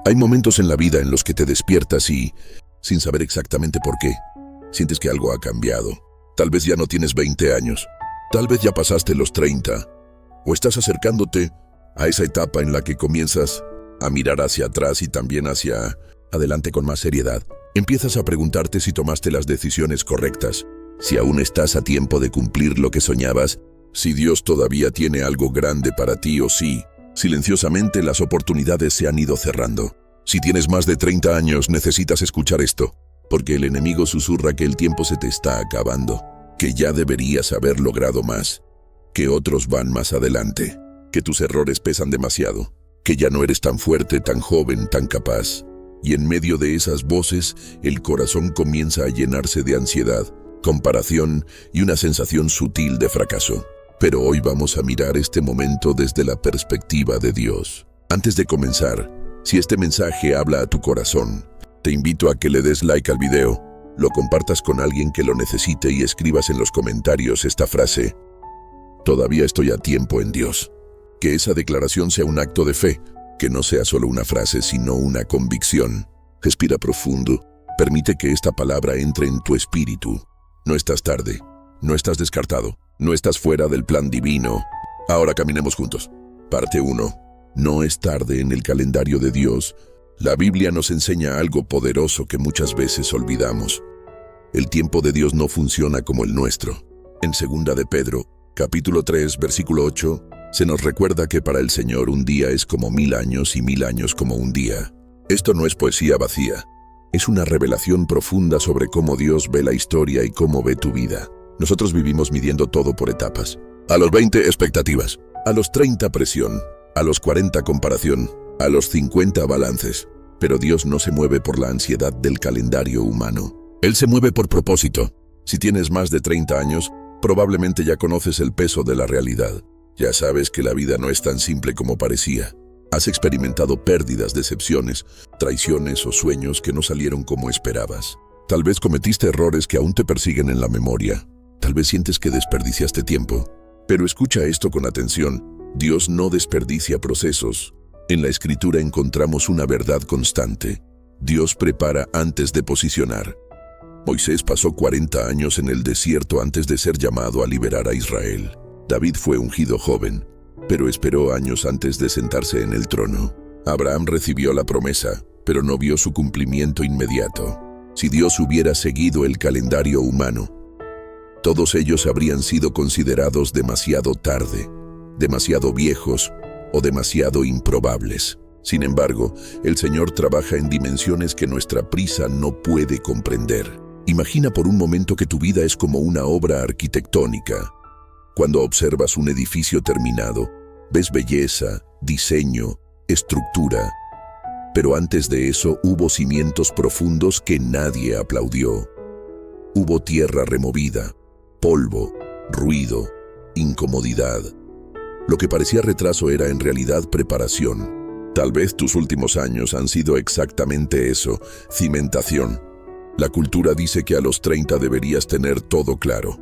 Hay momentos en la vida en los que te despiertas y, sin saber exactamente por qué, sientes que algo ha cambiado. Tal vez ya no tienes 20 años, tal vez ya pasaste los 30, o estás acercándote a esa etapa en la que comienzas a mirar hacia atrás y también hacia adelante con más seriedad. Empiezas a preguntarte si tomaste las decisiones correctas, si aún estás a tiempo de cumplir lo que soñabas, si Dios todavía tiene algo grande para ti o si, silenciosamente, las oportunidades se han ido cerrando. Si tienes más de 30 años, necesitas escuchar esto, porque el enemigo susurra que el tiempo se te está acabando, que ya deberías haber logrado más, que otros van más adelante, que tus errores pesan demasiado, que ya no eres tan fuerte, tan joven, tan capaz. Y en medio de esas voces, el corazón comienza a llenarse de ansiedad, comparación y una sensación sutil de fracaso. Pero hoy vamos a mirar este momento desde la perspectiva de Dios. Antes de comenzar, si este mensaje habla a tu corazón, te invito a que le des like al video, lo compartas con alguien que lo necesite y escribas en los comentarios esta frase: todavía estoy a tiempo en Dios. Que esa declaración sea un acto de fe, que no sea solo una frase, sino una convicción. Respira profundo, permite que esta palabra entre en tu espíritu. No estás tarde, no estás descartado, no estás fuera del plan divino. Ahora caminemos juntos. Parte 1. No es tarde en el calendario de Dios. La Biblia nos enseña algo poderoso que muchas veces olvidamos. El tiempo de Dios no funciona como el nuestro. En 2 de Pedro, capítulo 3, versículo 8, se nos recuerda que para el Señor un día es como 1000 años y 1000 años como un día. Esto no es poesía vacía. Es una revelación profunda sobre cómo Dios ve la historia y cómo ve tu vida. Nosotros vivimos midiendo todo por etapas. A los 20, expectativas. A los 30, presión. A los 40, comparación. A los 50, balances. Pero Dios no se mueve por la ansiedad del calendario humano. Él se mueve por propósito. Si tienes más de 30 años, probablemente ya conoces el peso de la realidad. Ya sabes que la vida no es tan simple como parecía. Has experimentado pérdidas, decepciones, traiciones o sueños que no salieron como esperabas. Tal vez cometiste errores que aún te persiguen en la memoria. Tal vez sientes que desperdiciaste tiempo. Pero escucha esto con atención. Dios no desperdicia procesos. En la Escritura encontramos una verdad constante. Dios prepara antes de posicionar. Moisés pasó 40 años en el desierto antes de ser llamado a liberar a Israel. David fue ungido joven, pero esperó años antes de sentarse en el trono. Abraham recibió la promesa, pero no vio su cumplimiento inmediato. Si Dios hubiera seguido el calendario humano, todos ellos habrían sido considerados demasiado tarde, demasiado viejos o demasiado improbables. Sin embargo, el Señor trabaja en dimensiones que nuestra prisa no puede comprender. Imagina por un momento que tu vida es como una obra arquitectónica. Cuando observas un edificio terminado, ves belleza, diseño, estructura. Pero antes de eso hubo cimientos profundos que nadie aplaudió. Hubo tierra removida, polvo, ruido, incomodidad. Lo que parecía retraso era en realidad preparación. Tal vez tus últimos años han sido exactamente eso, cimentación. La cultura dice que a los 30 deberías tener todo claro.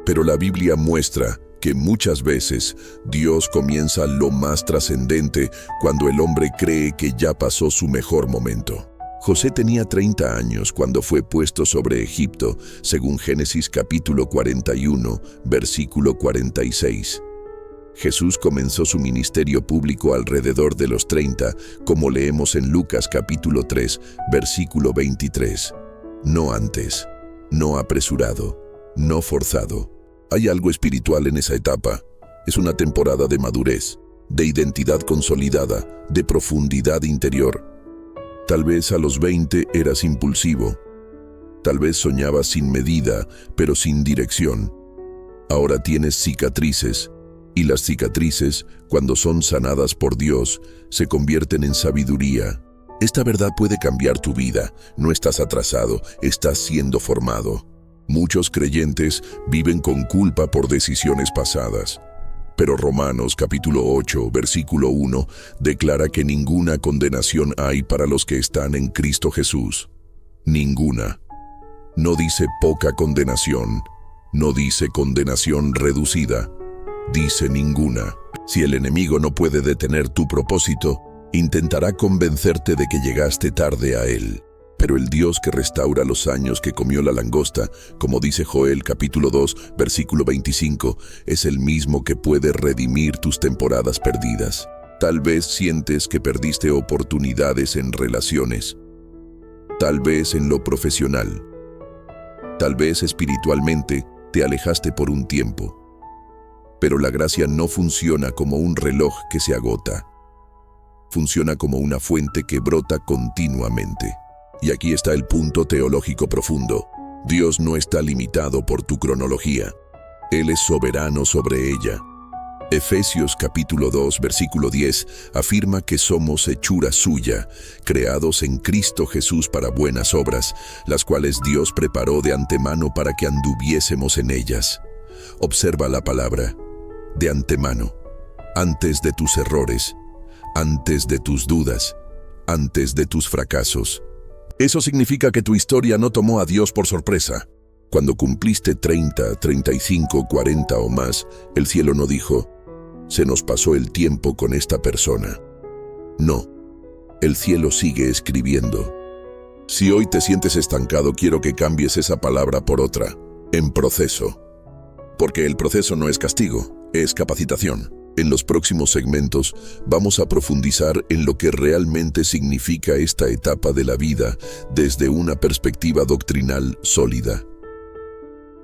Pero la Biblia muestra que muchas veces Dios comienza lo más trascendente cuando el hombre cree que ya pasó su mejor momento. José tenía 30 años cuando fue puesto sobre Egipto, según Génesis capítulo 41, versículo 46. Jesús comenzó su ministerio público alrededor de los 30, como leemos en Lucas capítulo 3, versículo 23. No antes, no apresurado, no forzado. Hay algo espiritual en esa etapa. Es una temporada de madurez, de identidad consolidada, de profundidad interior. Tal vez a los 20 eras impulsivo. Tal vez soñabas sin medida, pero sin dirección. Ahora tienes cicatrices, y las cicatrices, cuando son sanadas por Dios, se convierten en sabiduría. Esta verdad puede cambiar tu vida. No estás atrasado, estás siendo formado. Muchos creyentes viven con culpa por decisiones pasadas. Pero Romanos capítulo 8, versículo 1, declara que ninguna condenación hay para los que están en Cristo Jesús. Ninguna. No dice poca condenación. No dice condenación reducida. Dice ninguna. Si el enemigo no puede detener tu propósito, Intentará convencerte de que llegaste tarde a Él. Pero el Dios que restaura los años que comió la langosta, como dice Joel capítulo 2, versículo 25, es el mismo que puede redimir tus temporadas perdidas. Tal vez sientes que perdiste oportunidades en relaciones, tal vez en lo profesional, tal vez espiritualmente te alejaste por un tiempo. Pero la gracia no funciona como un reloj que se agota. Funciona como una fuente que brota continuamente. Y aquí está el punto teológico profundo. Dios no está limitado por tu cronología. Él es soberano sobre ella. Efesios capítulo 2, versículo 10 afirma que somos hechura suya, creados en Cristo Jesús para buenas obras, las cuales Dios preparó de antemano para que anduviésemos en ellas. Observa la palabra, de antemano, antes de tus errores, antes de tus dudas, antes de tus fracasos. Eso significa que tu historia no tomó a Dios por sorpresa. Cuando cumpliste 30, 35, 40 o más, el cielo no dijo, se nos pasó el tiempo con esta persona. No, el cielo sigue escribiendo. Si hoy te sientes estancado, quiero que cambies esa palabra por otra, en proceso. Porque el proceso no es castigo, es capacitación. En los próximos segmentos vamos a profundizar en lo que realmente significa esta etapa de la vida desde una perspectiva doctrinal sólida.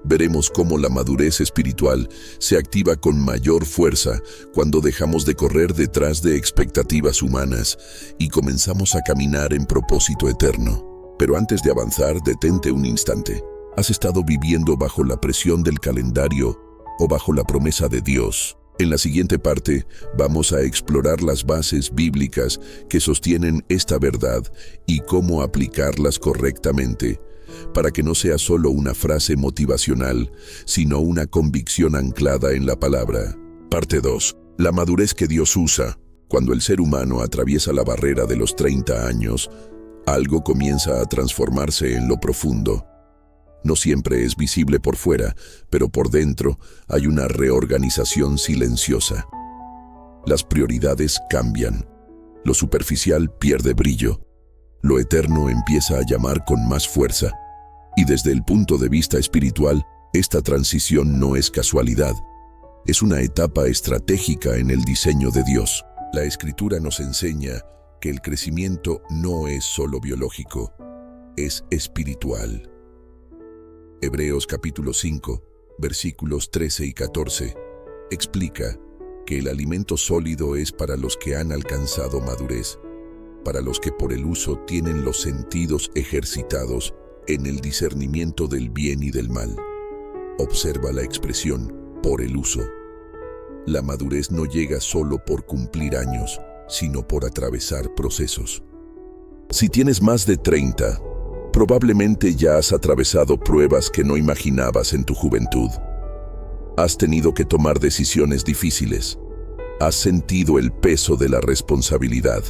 Veremos cómo la madurez espiritual se activa con mayor fuerza cuando dejamos de correr detrás de expectativas humanas y comenzamos a caminar en propósito eterno. Pero antes de avanzar, detente un instante. ¿Has estado viviendo bajo la presión del calendario o bajo la promesa de Dios? En la siguiente parte vamos a explorar las bases bíblicas que sostienen esta verdad y cómo aplicarlas correctamente, para que no sea solo una frase motivacional, sino una convicción anclada en la palabra. Parte 2. La madurez que Dios usa. Cuando el ser humano atraviesa la barrera de los 30 años, algo comienza a transformarse en lo profundo. No siempre es visible por fuera, pero por dentro hay una reorganización silenciosa. Las prioridades cambian. Lo superficial pierde brillo. Lo eterno empieza a llamar con más fuerza. Y desde el punto de vista espiritual, esta transición no es casualidad. Es una etapa estratégica en el diseño de Dios. La Escritura nos enseña que el crecimiento no es solo biológico, es espiritual. Hebreos capítulo 5, versículos 13 y 14, explica que el alimento sólido es para los que han alcanzado madurez, para los que por el uso tienen los sentidos ejercitados en el discernimiento del bien y del mal. Observa la expresión, por el uso. La madurez no llega solo por cumplir años, sino por atravesar procesos. Si tienes más de 30, probablemente ya has atravesado pruebas que no imaginabas en tu juventud. Has tenido que tomar decisiones difíciles. Has sentido el peso de la responsabilidad.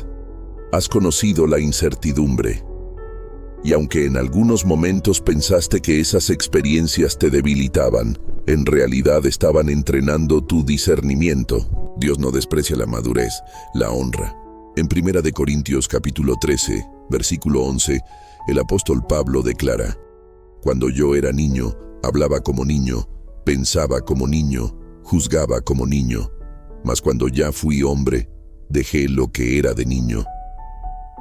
Has conocido la incertidumbre. Y aunque en algunos momentos pensaste que esas experiencias te debilitaban, en realidad estaban entrenando tu discernimiento. Dios no desprecia la madurez, la honra. En 1 Corintios capítulo 13, versículo 11, el apóstol Pablo declara, cuando yo era niño, hablaba como niño, pensaba como niño, juzgaba como niño, mas cuando ya fui hombre, dejé lo que era de niño.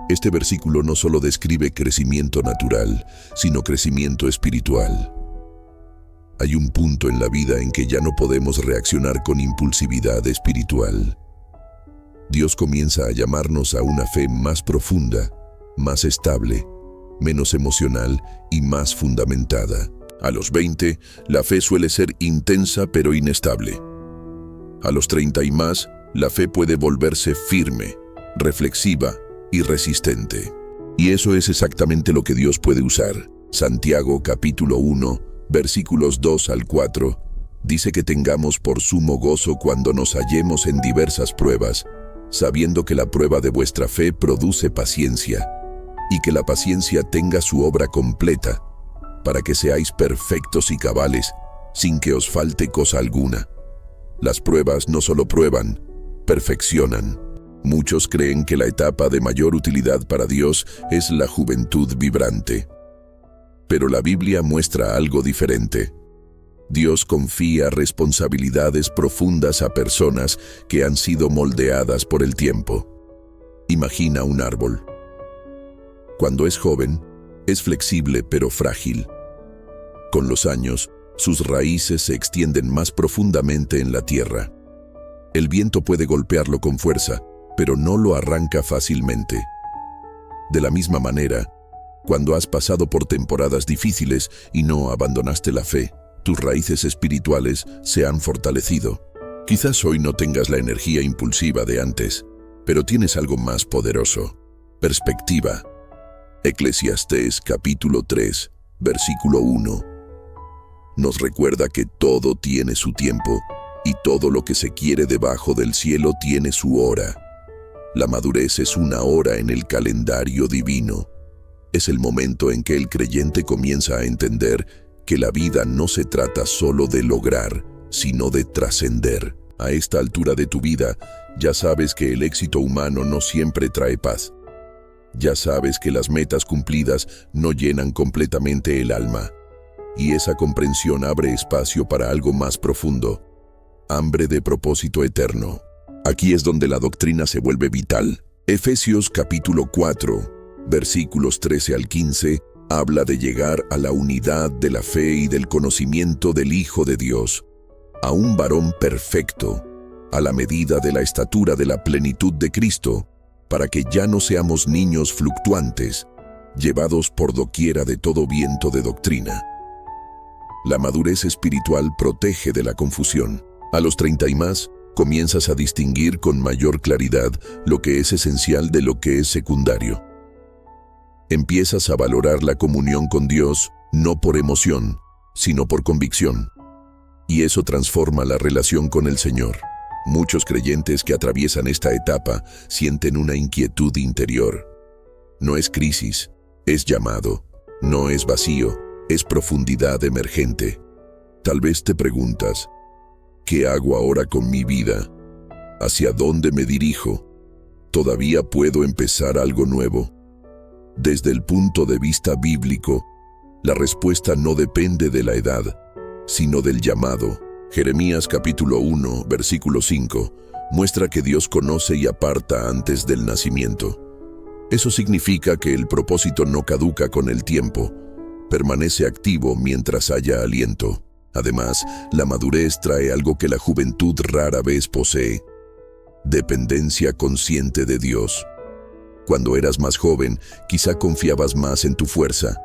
Este versículo no solo describe crecimiento natural, sino crecimiento espiritual. Hay un punto en la vida en que ya no podemos reaccionar con impulsividad espiritual. Dios comienza a llamarnos a una fe más profunda, más estable, menos emocional y más fundamentada. A los 20, la fe suele ser intensa pero inestable. A los 30 y más, la fe puede volverse firme, reflexiva y resistente. Y eso es exactamente lo que Dios puede usar. Santiago capítulo 1, versículos 2 al 4, dice que tengamos por sumo gozo cuando nos hallemos en diversas pruebas, sabiendo que la prueba de vuestra fe produce paciencia, y que la paciencia tenga su obra completa, para que seáis perfectos y cabales, sin que os falte cosa alguna. Las pruebas no solo prueban, perfeccionan. Muchos creen que la etapa de mayor utilidad para Dios es la juventud vibrante. Pero la Biblia muestra algo diferente. Dios confía responsabilidades profundas a personas que han sido moldeadas por el tiempo. Imagina un árbol. Cuando es joven, es flexible pero frágil. Con los años, sus raíces se extienden más profundamente en la tierra. El viento puede golpearlo con fuerza, pero no lo arranca fácilmente. De la misma manera, cuando has pasado por temporadas difíciles y no abandonaste la fe, tus raíces espirituales se han fortalecido. Quizás hoy no tengas la energía impulsiva de antes, pero tienes algo más poderoso: perspectiva. Eclesiastés capítulo 3, versículo 1. Nos recuerda que todo tiene su tiempo y todo lo que se quiere debajo del cielo tiene su hora. La madurez es una hora en el calendario divino. Es el momento en que el creyente comienza a entender que la vida no se trata solo de lograr, sino de trascender. A esta altura de tu vida, ya sabes que el éxito humano no siempre trae paz. Ya sabes que las metas cumplidas no llenan completamente el alma. Y esa comprensión abre espacio para algo más profundo: hambre de propósito eterno. Aquí es donde la doctrina se vuelve vital. Efesios capítulo 4, versículos 13 al 15, habla de llegar a la unidad de la fe y del conocimiento del Hijo de Dios, a un varón perfecto, a la medida de la estatura de la plenitud de Cristo, para que ya no seamos niños fluctuantes, llevados por doquiera de todo viento de doctrina. La madurez espiritual protege de la confusión. A los 30 y más, comienzas a distinguir con mayor claridad lo que es esencial de lo que es secundario. Empiezas a valorar la comunión con Dios no por emoción, sino por convicción. Y eso transforma la relación con el Señor. Muchos creyentes que atraviesan esta etapa sienten una inquietud interior. No es crisis, es llamado. No es vacío, es profundidad emergente. Tal vez te preguntas: ¿qué hago ahora con mi vida? ¿Hacia dónde me dirijo? ¿Todavía puedo empezar algo nuevo? Desde el punto de vista bíblico, la respuesta no depende de la edad, sino del llamado. Jeremías capítulo 1, versículo 5, muestra que Dios conoce y aparta antes del nacimiento. Eso significa que el propósito no caduca con el tiempo, permanece activo mientras haya aliento. Además, la madurez trae algo que la juventud rara vez posee: dependencia consciente de Dios. Cuando eras más joven, quizá confiabas más en tu fuerza.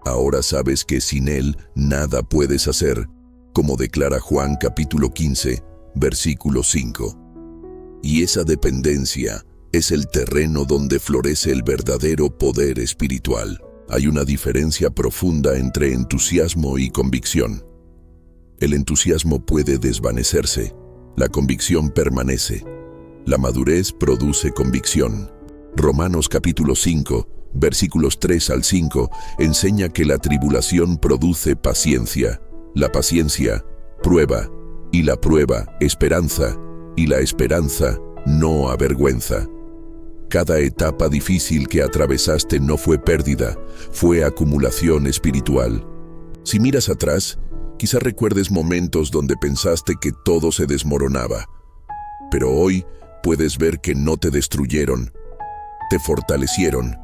Ahora sabes que sin Él nada puedes hacer, como declara Juan capítulo 15, versículo 5. Y esa dependencia es el terreno donde florece el verdadero poder espiritual. Hay una diferencia profunda entre entusiasmo y convicción. El entusiasmo puede desvanecerse, la convicción permanece. La madurez produce convicción. Romanos capítulo 5, versículos 3 al 5, enseña que la tribulación produce paciencia, la paciencia, prueba, y la prueba, esperanza, y la esperanza, no avergüenza. Cada etapa difícil que atravesaste no fue pérdida, fue acumulación espiritual. Si miras atrás, quizá recuerdes momentos donde pensaste que todo se desmoronaba, pero hoy puedes ver que no te destruyeron, te fortalecieron.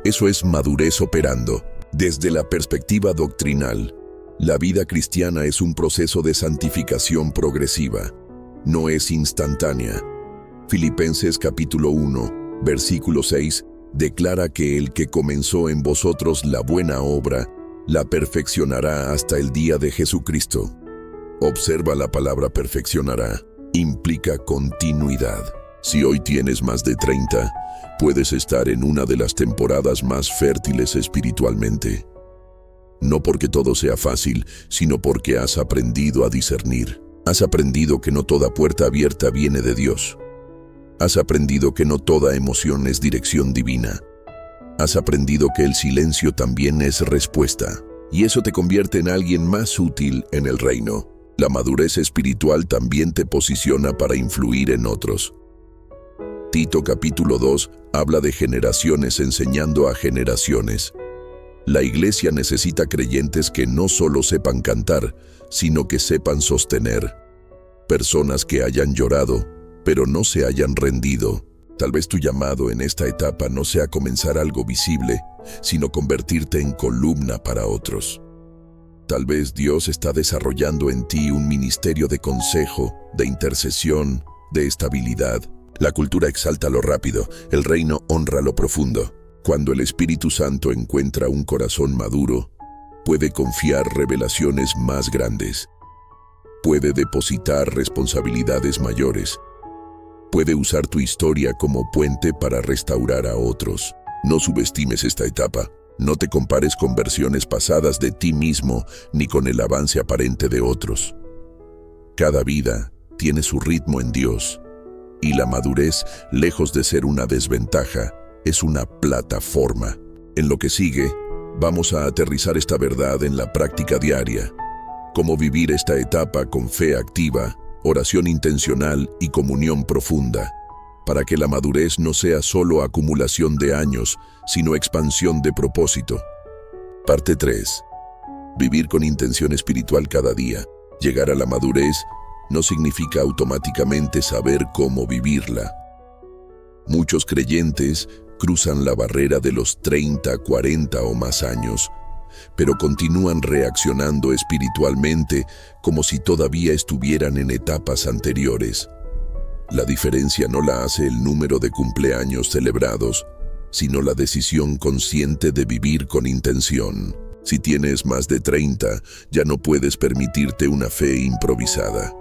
Eso es madurez operando. Desde la perspectiva doctrinal, la vida cristiana es un proceso de santificación progresiva, no es instantánea. Filipenses capítulo 1, versículo 6, declara que el que comenzó en vosotros la buena obra, la perfeccionará hasta el día de Jesucristo. Observa la palabra perfeccionará. Implica continuidad. Si hoy tienes más de 30, puedes estar en una de las temporadas más fértiles espiritualmente. No porque todo sea fácil, sino porque has aprendido a discernir. Has aprendido que no toda puerta abierta viene de Dios. Has aprendido que no toda emoción es dirección divina. Has aprendido que el silencio también es respuesta. Y eso te convierte en alguien más útil en el reino. La madurez espiritual también te posiciona para influir en otros. Tito capítulo 2 habla de generaciones enseñando a generaciones. La iglesia necesita creyentes que no solo sepan cantar, sino que sepan sostener. Personas que hayan llorado, pero no se hayan rendido. Tal vez tu llamado en esta etapa no sea comenzar algo visible, sino convertirte en columna para otros. Tal vez Dios está desarrollando en ti un ministerio de consejo, de intercesión, de estabilidad. La cultura exalta lo rápido, el reino honra lo profundo. Cuando el Espíritu Santo encuentra un corazón maduro, puede confiar revelaciones más grandes. Puede depositar responsabilidades mayores. Puede usar tu historia como puente para restaurar a otros. No subestimes esta etapa. No te compares con versiones pasadas de ti mismo ni con el avance aparente de otros. Cada vida tiene su ritmo en Dios, y la madurez, lejos de ser una desventaja, es una plataforma. En lo que sigue, vamos a aterrizar esta verdad en la práctica diaria. Cómo vivir esta etapa con fe activa, oración intencional y comunión profunda, para que la madurez no sea solo acumulación de años, sino expansión de propósito. Parte 3. Vivir con intención espiritual cada día. Llegar a la madurez no significa automáticamente saber cómo vivirla. Muchos creyentes cruzan la barrera de los 30, 40 o más años, pero continúan reaccionando espiritualmente como si todavía estuvieran en etapas anteriores. La diferencia no la hace el número de cumpleaños celebrados, sino la decisión consciente de vivir con intención. Si tienes más de 30, ya no puedes permitirte una fe improvisada.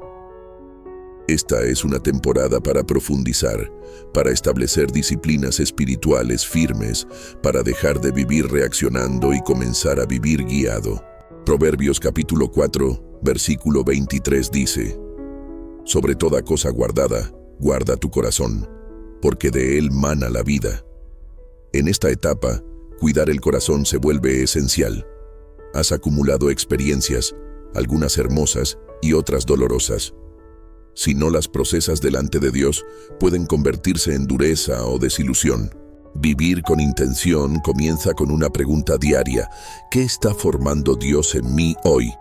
Esta es una temporada para profundizar, para establecer disciplinas espirituales firmes, para dejar de vivir reaccionando y comenzar a vivir guiado. Proverbios capítulo 4, versículo 23 dice: Sobre toda cosa guardada, guarda tu corazón, porque de él mana la vida. En esta etapa, cuidar el corazón se vuelve esencial. Has acumulado experiencias, algunas hermosas y otras dolorosas. Si no las procesas delante de Dios, pueden convertirse en dureza o desilusión. Vivir con intención comienza con una pregunta diaria: ¿qué está formando Dios en mí hoy?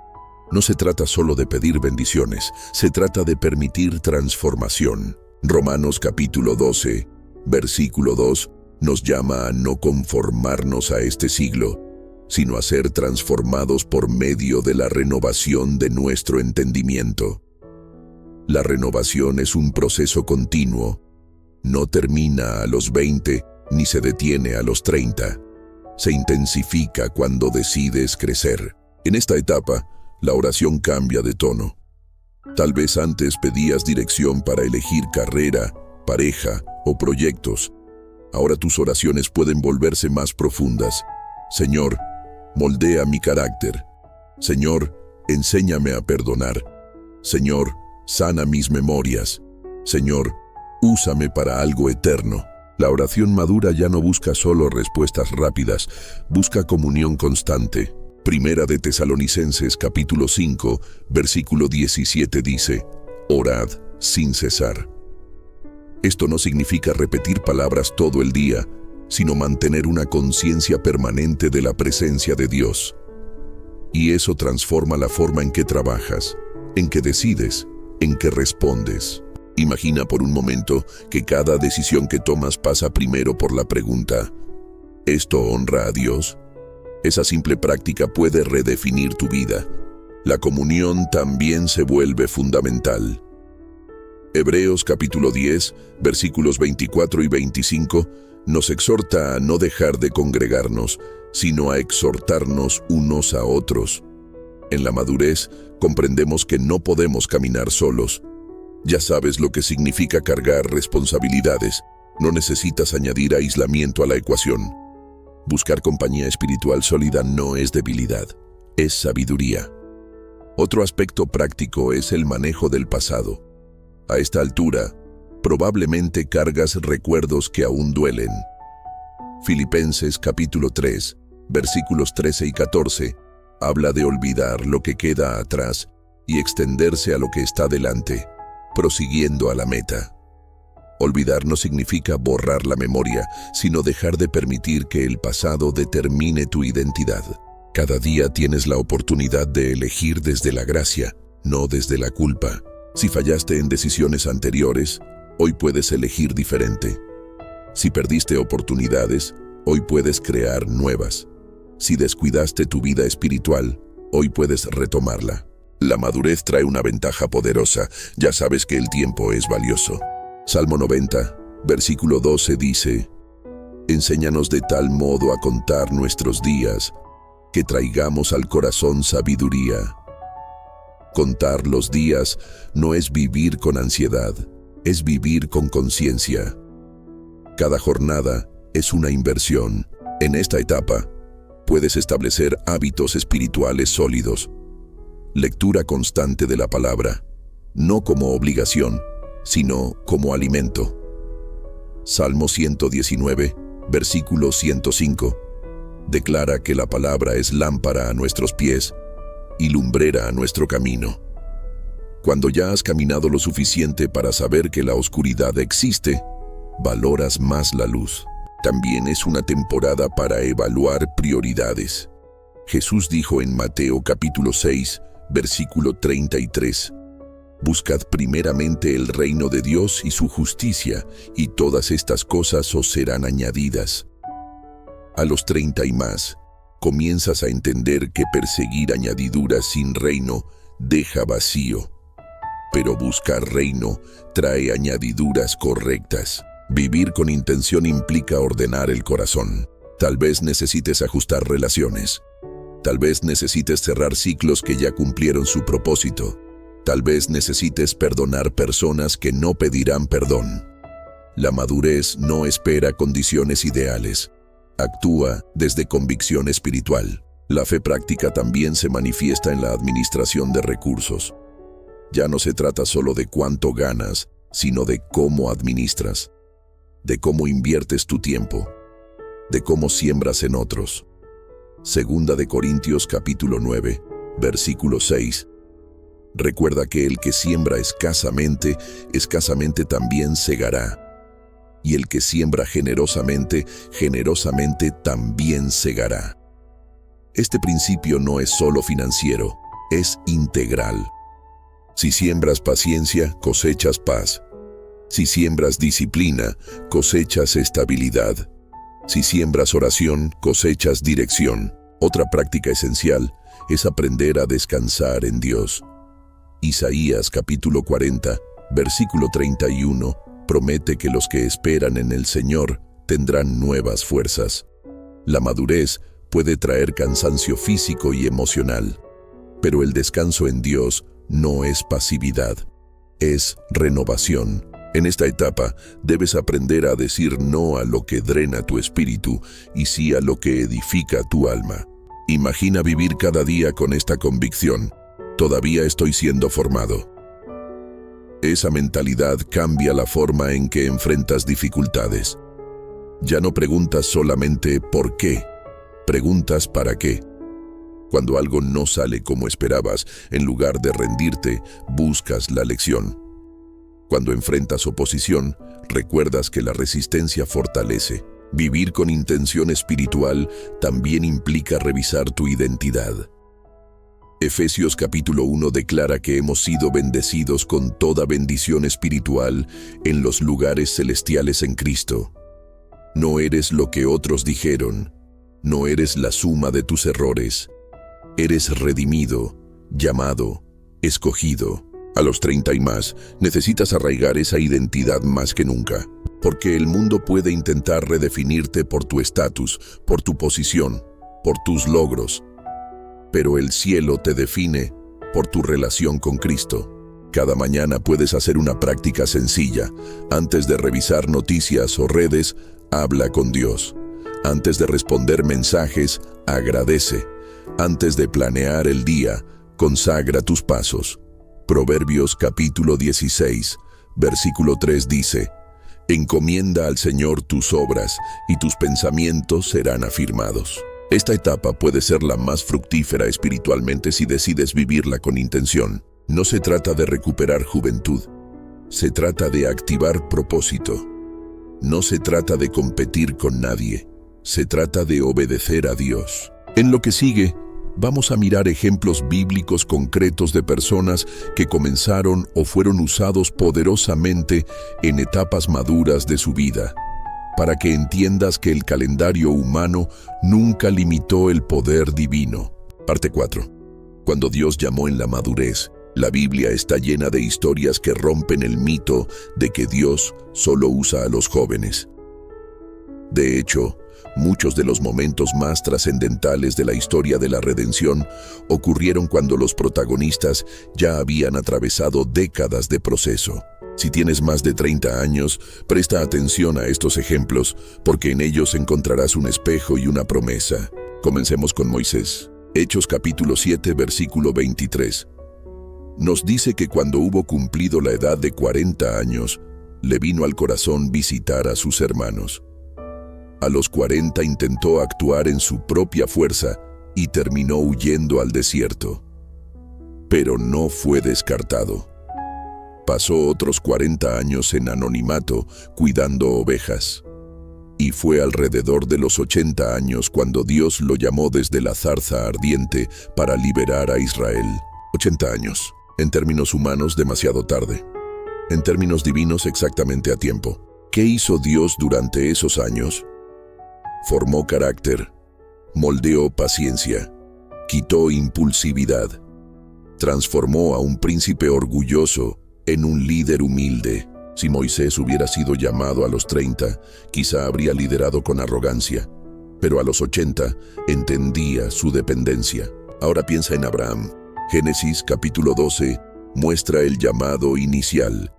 No se trata solo de pedir bendiciones, se trata de permitir transformación. Romanos capítulo 12, versículo 2, nos llama a no conformarnos a este siglo, sino a ser transformados por medio de la renovación de nuestro entendimiento. La renovación es un proceso continuo. No termina a los 20 ni se detiene a los 30. Se intensifica cuando decides crecer. En esta etapa, la oración cambia de tono. Tal vez antes pedías dirección para elegir carrera, pareja o proyectos. Ahora tus oraciones pueden volverse más profundas. Señor, moldea mi carácter. Señor, enséñame a perdonar. Señor, sana mis memorias. Señor, úsame para algo eterno. La oración madura ya no busca solo respuestas rápidas, busca comunión constante. Primera de Tesalonicenses capítulo 5, versículo 17 dice: Orad sin cesar. Esto no significa repetir palabras todo el día, sino mantener una conciencia permanente de la presencia de Dios. Y eso transforma la forma en que trabajas, en que decides, en que respondes. Imagina por un momento que cada decisión que tomas pasa primero por la pregunta: ¿esto honra a Dios? Esa simple práctica puede redefinir tu vida. La comunión también se vuelve fundamental. Hebreos capítulo 10, versículos 24 y 25, nos exhorta a no dejar de congregarnos, sino a exhortarnos unos a otros. En la madurez, comprendemos que no podemos caminar solos. Ya sabes lo que significa cargar responsabilidades. No necesitas añadir aislamiento a la ecuación. Buscar compañía espiritual sólida no es debilidad, es sabiduría. Otro aspecto práctico es el manejo del pasado. A esta altura, probablemente cargas recuerdos que aún duelen. Filipenses capítulo 3, versículos 13 y 14, habla de olvidar lo que queda atrás y extenderse a lo que está delante, prosiguiendo a la meta. Olvidar no significa borrar la memoria, sino dejar de permitir que el pasado determine tu identidad. Cada día tienes la oportunidad de elegir desde la gracia, no desde la culpa. Si fallaste en decisiones anteriores, hoy puedes elegir diferente. Si perdiste oportunidades, hoy puedes crear nuevas. Si descuidaste tu vida espiritual, hoy puedes retomarla. La madurez trae una ventaja poderosa, ya sabes que el tiempo es valioso. Salmo 90, versículo 12 dice: Enséñanos de tal modo a contar nuestros días, que traigamos al corazón sabiduría. Contar los días no es vivir con ansiedad, es vivir con conciencia. Cada jornada es una inversión. En esta etapa, puedes establecer hábitos espirituales sólidos. Lectura constante de la palabra, no como obligación, sino como alimento. Salmo 119, versículo 105, declara que la palabra es lámpara a nuestros pies y lumbrera a nuestro camino. Cuando ya has caminado lo suficiente para saber que la oscuridad existe, valoras más la luz. También es una temporada para evaluar prioridades. Jesús dijo en Mateo capítulo 6, versículo 33, Buscad primeramente el reino de Dios y su justicia, y todas estas cosas os serán añadidas. A los 30 y más, comienzas a entender que perseguir añadiduras sin reino deja vacío. Pero buscar reino trae añadiduras correctas. Vivir con intención implica ordenar el corazón. Tal vez necesites ajustar relaciones. Tal vez necesites cerrar ciclos que ya cumplieron su propósito. Tal vez necesites perdonar personas que no pedirán perdón. La madurez no espera condiciones ideales. Actúa desde convicción espiritual. La fe práctica también se manifiesta en la administración de recursos. Ya no se trata solo de cuánto ganas, sino de cómo administras, de cómo inviertes tu tiempo, de cómo siembras en otros. Segunda de Corintios capítulo 9, versículo 6. Recuerda que el que siembra escasamente también segará. Y el que siembra generosamente también segará. Este principio no es solo financiero, es integral. Si siembras paciencia, cosechas paz. Si siembras disciplina, cosechas estabilidad. Si siembras oración, cosechas dirección. Otra práctica esencial es aprender a descansar en Dios. Isaías capítulo 40, versículo 31, promete que los que esperan en el Señor tendrán nuevas fuerzas. La madurez puede traer cansancio físico y emocional, pero el descanso en Dios no es pasividad, es renovación. En esta etapa, debes aprender a decir no a lo que drena tu espíritu y sí a lo que edifica tu alma. Imagina vivir cada día con esta convicción: todavía estoy siendo formado. Esa mentalidad cambia la forma en que enfrentas dificultades. Ya no preguntas solamente ¿por qué?, preguntas ¿para qué? Cuando algo no sale como esperabas, en lugar de rendirte, buscas la lección. Cuando enfrentas oposición, recuerdas que la resistencia fortalece. Vivir con intención espiritual también implica revisar tu identidad. Efesios capítulo 1 declara que hemos sido bendecidos con toda bendición espiritual en los lugares celestiales en Cristo. No eres lo que otros dijeron, no eres la suma de tus errores. Eres redimido, llamado, escogido. A los 30 y más, necesitas arraigar esa identidad más que nunca, porque el mundo puede intentar redefinirte por tu estatus, por tu posición, por tus logros. Pero el cielo te define por tu relación con Cristo. Cada mañana puedes hacer una práctica sencilla. Antes de revisar noticias o redes, habla con Dios. Antes de responder mensajes, agradece. Antes de planear el día, consagra tus pasos. Proverbios capítulo 16, versículo 3 dice: Encomienda al Señor tus obras y tus pensamientos serán afirmados. Esta etapa puede ser la más fructífera espiritualmente si decides vivirla con intención. No se trata de recuperar juventud, Se trata de activar propósito. No se trata de competir con nadie. Se trata de obedecer a Dios. En lo que sigue, vamos a mirar ejemplos bíblicos concretos de personas que comenzaron o fueron usados poderosamente en etapas maduras de su vida, para que entiendas que el calendario humano nunca limitó el poder divino. Parte 4. Cuando Dios llamó en la madurez, la Biblia está llena de historias que rompen el mito de que Dios solo usa a los jóvenes. De hecho, muchos de los momentos más trascendentales de la historia de la redención ocurrieron cuando los protagonistas ya habían atravesado décadas de proceso. Si tienes más de 30 años, presta atención a estos ejemplos, porque en ellos encontrarás un espejo y una promesa. Comencemos con Moisés. Hechos capítulo 7, versículo 23. Nos dice que cuando hubo cumplido la edad de 40 años, le vino al corazón visitar a sus hermanos. A los 40 intentó actuar en su propia fuerza y terminó huyendo al desierto. Pero no fue descartado. Pasó otros 40 años en anonimato, cuidando ovejas. Y fue alrededor de los 80 años cuando Dios lo llamó desde la zarza ardiente para liberar a Israel. 80 años. En términos humanos, demasiado tarde. En términos divinos, exactamente a tiempo. ¿Qué hizo Dios durante esos años? Formó carácter, moldeó paciencia, quitó impulsividad, transformó a un príncipe orgulloso en un líder humilde. Si Moisés hubiera sido llamado a los 30, quizá habría liderado con arrogancia, pero a los 80 entendía su dependencia. Ahora piensa en Abraham. Génesis capítulo 12 muestra el llamado inicial,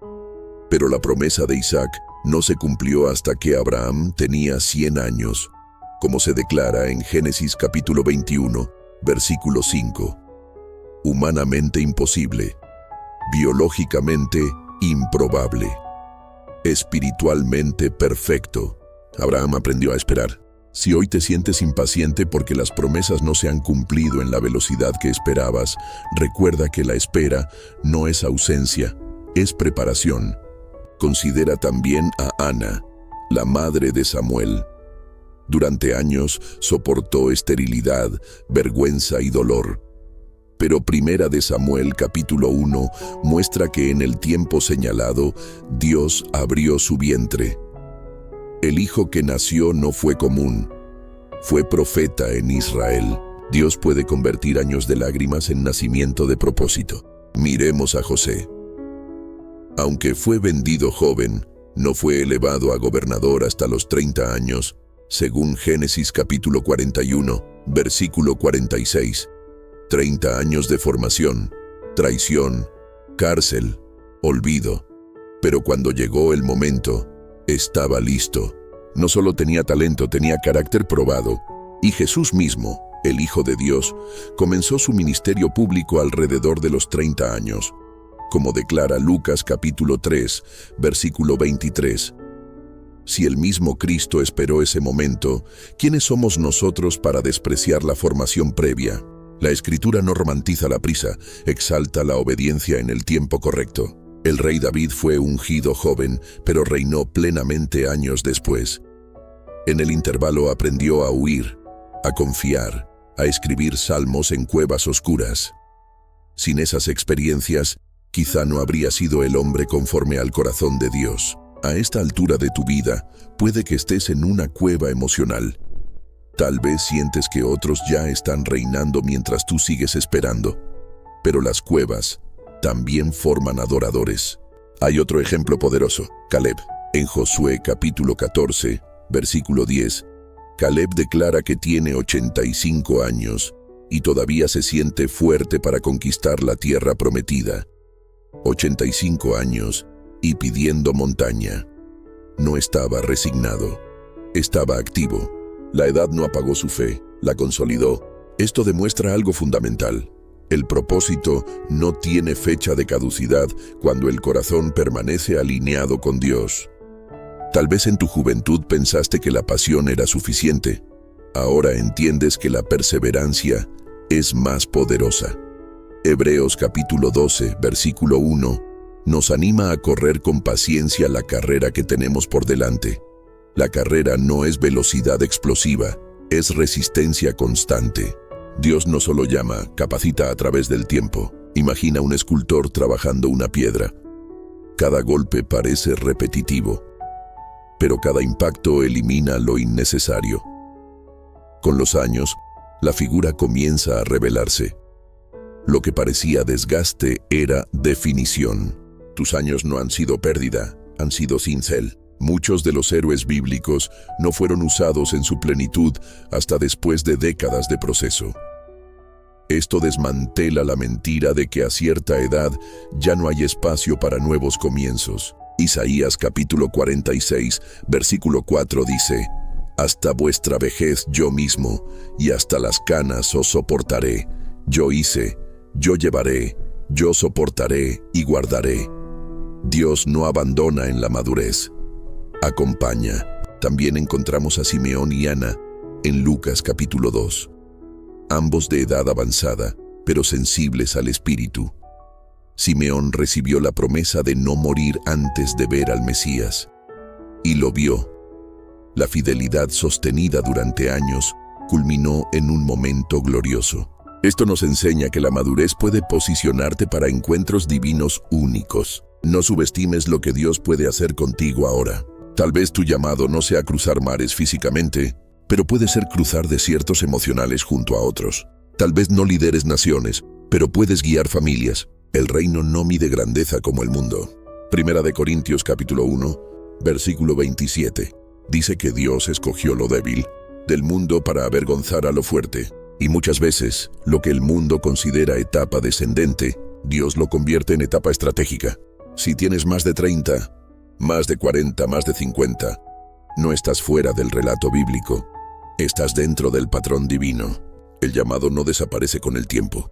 pero la promesa de Isaac no se cumplió hasta que Abraham tenía 100 años, como se declara en Génesis capítulo 21, versículo 5. Humanamente imposible, biológicamente improbable, espiritualmente perfecto. Abraham aprendió a esperar. Si hoy te sientes impaciente porque las promesas no se han cumplido en la velocidad que esperabas, recuerda que la espera no es ausencia, es preparación. Considera también a Ana, la madre de Samuel. Durante años soportó esterilidad, vergüenza y dolor. Pero Primera de Samuel capítulo 1 muestra que en el tiempo señalado, Dios abrió su vientre. El hijo que nació no fue común, fue profeta en Israel. Dios puede convertir años de lágrimas en nacimiento de propósito. Miremos a José. Aunque fue vendido joven, no fue elevado a gobernador hasta los 30 años, según Génesis capítulo 41, versículo 46. 30 años de formación, traición, cárcel, olvido. Pero cuando llegó el momento, estaba listo. No solo tenía talento, tenía carácter probado. Y Jesús mismo, el Hijo de Dios, comenzó su ministerio público alrededor de los 30 años. Como declara Lucas capítulo 3, versículo 23. Si el mismo Cristo esperó ese momento, ¿quiénes somos nosotros para despreciar la formación previa? La Escritura no romantiza la prisa, exalta la obediencia en el tiempo correcto. El rey David fue ungido joven, pero reinó plenamente años después. En el intervalo aprendió a huir, a confiar, a escribir salmos en cuevas oscuras. Sin esas experiencias, quizá no habría sido el hombre conforme al corazón de Dios. A esta altura de tu vida, puede que estés en una cueva emocional. Tal vez sientes que otros ya están reinando mientras tú sigues esperando. Pero las cuevas también forman adoradores. Hay otro ejemplo poderoso, Caleb. En Josué capítulo 14, versículo 10, Caleb declara que tiene 85 años y todavía se siente fuerte para conquistar la tierra prometida. 85 años y pidiendo montaña. No estaba resignado, estaba activo. La edad no apagó su fe, la consolidó. Esto demuestra algo fundamental. El propósito no tiene fecha de caducidad cuando el corazón permanece alineado con Dios. Tal vez en tu juventud pensaste que la pasión era suficiente. Ahora entiendes que la perseverancia es más poderosa. Hebreos capítulo 12, versículo 1, nos anima a correr con paciencia la carrera que tenemos por delante. La carrera no es velocidad explosiva, es resistencia constante. Dios no solo llama, capacita a través del tiempo. Imagina un escultor trabajando una piedra. Cada golpe parece repetitivo, pero cada impacto elimina lo innecesario. Con los años, la figura comienza a revelarse. Lo que parecía desgaste era definición. Tus años no han sido pérdida, han sido cincel. Muchos de los héroes bíblicos no fueron usados en su plenitud hasta después de décadas de proceso. Esto desmantela la mentira de que a cierta edad ya no hay espacio para nuevos comienzos. Isaías capítulo 46, versículo 4 dice: «Hasta vuestra vejez yo mismo, y hasta las canas os soportaré. Yo hice, yo llevaré, yo soportaré y guardaré». Dios no abandona en la madurez, acompaña. También encontramos a Simeón y Ana en Lucas capítulo 2. Ambos de edad avanzada, pero sensibles al Espíritu. Simeón recibió la promesa de no morir antes de ver al Mesías, y lo vio. La fidelidad sostenida durante años culminó en un momento glorioso. Esto nos enseña que la madurez puede posicionarte para encuentros divinos únicos. No subestimes lo que Dios puede hacer contigo ahora. Tal vez tu llamado no sea cruzar mares físicamente, pero puede ser cruzar desiertos emocionales junto a otros. Tal vez no lideres naciones, pero puedes guiar familias. El reino no mide grandeza como el mundo. Primera de Corintios capítulo 1, versículo 27. Dice que Dios escogió lo débil del mundo para avergonzar a lo fuerte. Y muchas veces, lo que el mundo considera etapa descendente, Dios lo convierte en etapa estratégica. Si tienes más de 30, más de 40, más de 50, no estás fuera del relato bíblico. Estás dentro del patrón divino. El llamado no desaparece con el tiempo.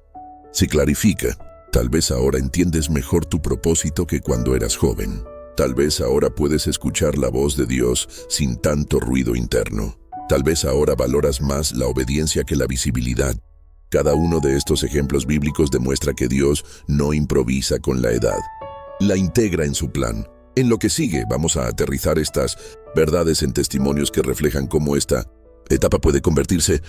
Se clarifica. Tal vez ahora entiendes mejor tu propósito que cuando eras joven. Tal vez ahora puedes escuchar la voz de Dios sin tanto ruido interno. Tal vez ahora valoras más la obediencia que la visibilidad. Cada uno de estos ejemplos bíblicos demuestra que Dios no improvisa con la edad. La integra en su plan. En lo que sigue, vamos a aterrizar estas verdades en testimonios que reflejan cómo esta etapa puede convertirse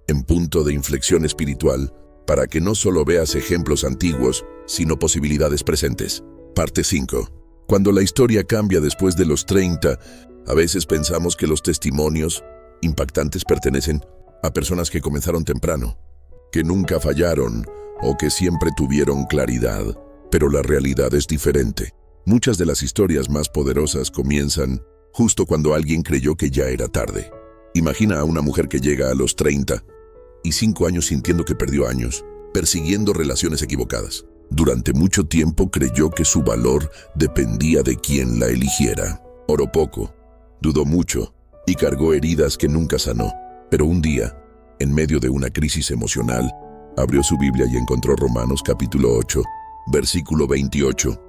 en punto de inflexión espiritual para que no solo veas ejemplos antiguos, sino posibilidades presentes. Parte 5. Cuando la historia cambia después de los 30, a veces pensamos que los testimonios impactantes pertenecen a personas que comenzaron temprano, que nunca fallaron o que siempre tuvieron claridad, pero la realidad es diferente. Muchas de las historias más poderosas comienzan justo cuando alguien creyó que ya era tarde. Imagina a una mujer que llega a los 30 y 5 años sintiendo que perdió años, persiguiendo relaciones equivocadas. Durante mucho tiempo creyó que su valor dependía de quien la eligiera. Oró poco, dudó mucho y cargó heridas que nunca sanó. Pero un día, en medio de una crisis emocional, abrió su Biblia y encontró Romanos capítulo 8, versículo 28.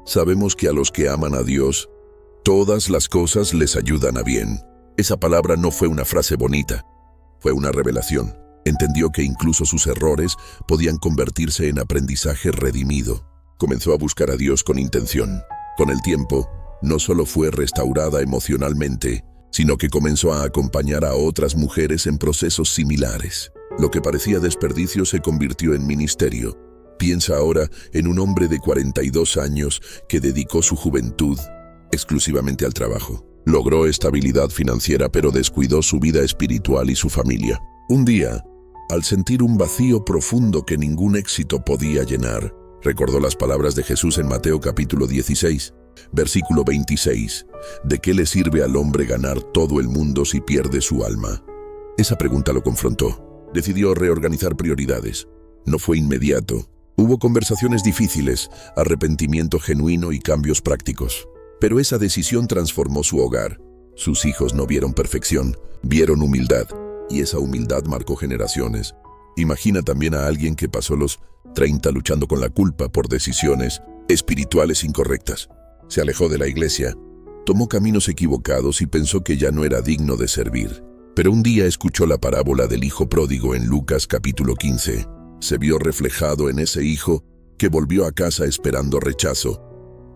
Sabemos que a los que aman a Dios, todas las cosas les ayudan a bien. Esa palabra no fue una frase bonita, fue una revelación. Entendió que incluso sus errores podían convertirse en aprendizaje redimido. Comenzó a buscar a Dios con intención. Con el tiempo, no solo fue restaurada emocionalmente, sino que comenzó a acompañar a otras mujeres en procesos similares. Lo que parecía desperdicio se convirtió en ministerio. Piensa ahora en un hombre de 42 años que dedicó su juventud exclusivamente al trabajo. Logró estabilidad financiera, pero descuidó su vida espiritual y su familia. Un día, al sentir un vacío profundo que ningún éxito podía llenar, recordó las palabras de Jesús en Mateo capítulo 16, versículo 26. ¿De qué le sirve al hombre ganar todo el mundo si pierde su alma? Esa pregunta lo confrontó. Decidió reorganizar prioridades. No fue inmediato. Hubo conversaciones difíciles, arrepentimiento genuino y cambios prácticos. Pero esa decisión transformó su hogar. Sus hijos no vieron perfección, vieron humildad. Y esa humildad marcó generaciones. Imagina también a alguien que pasó los 30 luchando con la culpa por decisiones espirituales incorrectas. Se alejó de la iglesia, tomó caminos equivocados y pensó que ya no era digno de servir. Pero un día escuchó la parábola del hijo pródigo en Lucas capítulo 15. Se vio reflejado en ese hijo que volvió a casa esperando rechazo,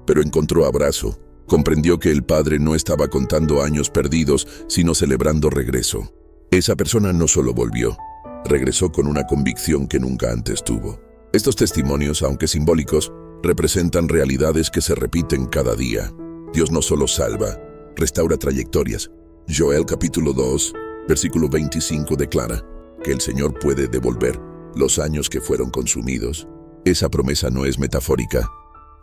pero encontró abrazo. Comprendió que el padre no estaba contando años perdidos, sino celebrando regreso. Esa persona no solo volvió, regresó con una convicción que nunca antes tuvo. Estos testimonios, aunque simbólicos, representan realidades que se repiten cada día. Dios no solo salva, restaura trayectorias. Joel capítulo 2, versículo 25 declara que el Señor puede devolver los años que fueron consumidos. Esa promesa no es metafórica,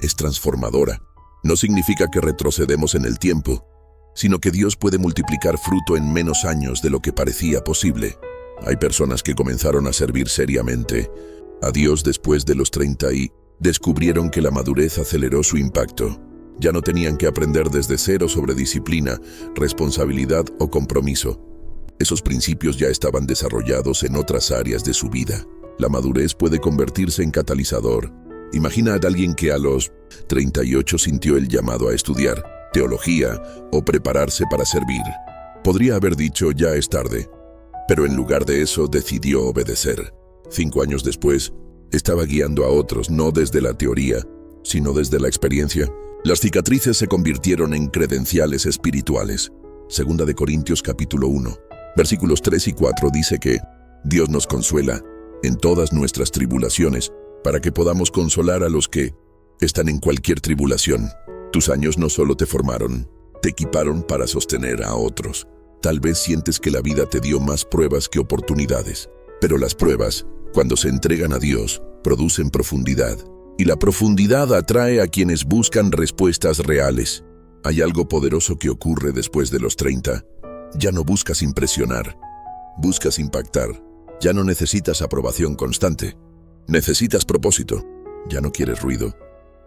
es transformadora. No significa que retrocedemos en el tiempo, sino que Dios puede multiplicar fruto en menos años de lo que parecía posible. Hay personas que comenzaron a servir seriamente a Dios después de los 30 y descubrieron que la madurez aceleró su impacto. Ya no tenían que aprender desde cero sobre disciplina, responsabilidad o compromiso. Esos principios ya estaban desarrollados en otras áreas de su vida. La madurez puede convertirse en catalizador. Imagina a alguien que a los 38 sintió el llamado a estudiar teología o prepararse para servir. Podría haber dicho, ya es tarde, pero en lugar de eso decidió obedecer. 5 años después, estaba guiando a otros no desde la teoría, sino desde la experiencia. Las cicatrices se convirtieron en credenciales espirituales. 2 de Corintios capítulo 1, versículos 3 y 4 dice que Dios nos consuela en todas nuestras tribulaciones, para que podamos consolar a los que están en cualquier tribulación. Tus años no solo te formaron, te equiparon para sostener a otros. Tal vez sientes que la vida te dio más pruebas que oportunidades, pero las pruebas, cuando se entregan a Dios, producen profundidad. Y la profundidad atrae a quienes buscan respuestas reales. Hay algo poderoso que ocurre después de los 30. Ya no buscas impresionar, buscas impactar. Ya no necesitas aprobación constante. Necesitas propósito. Ya no quieres ruido,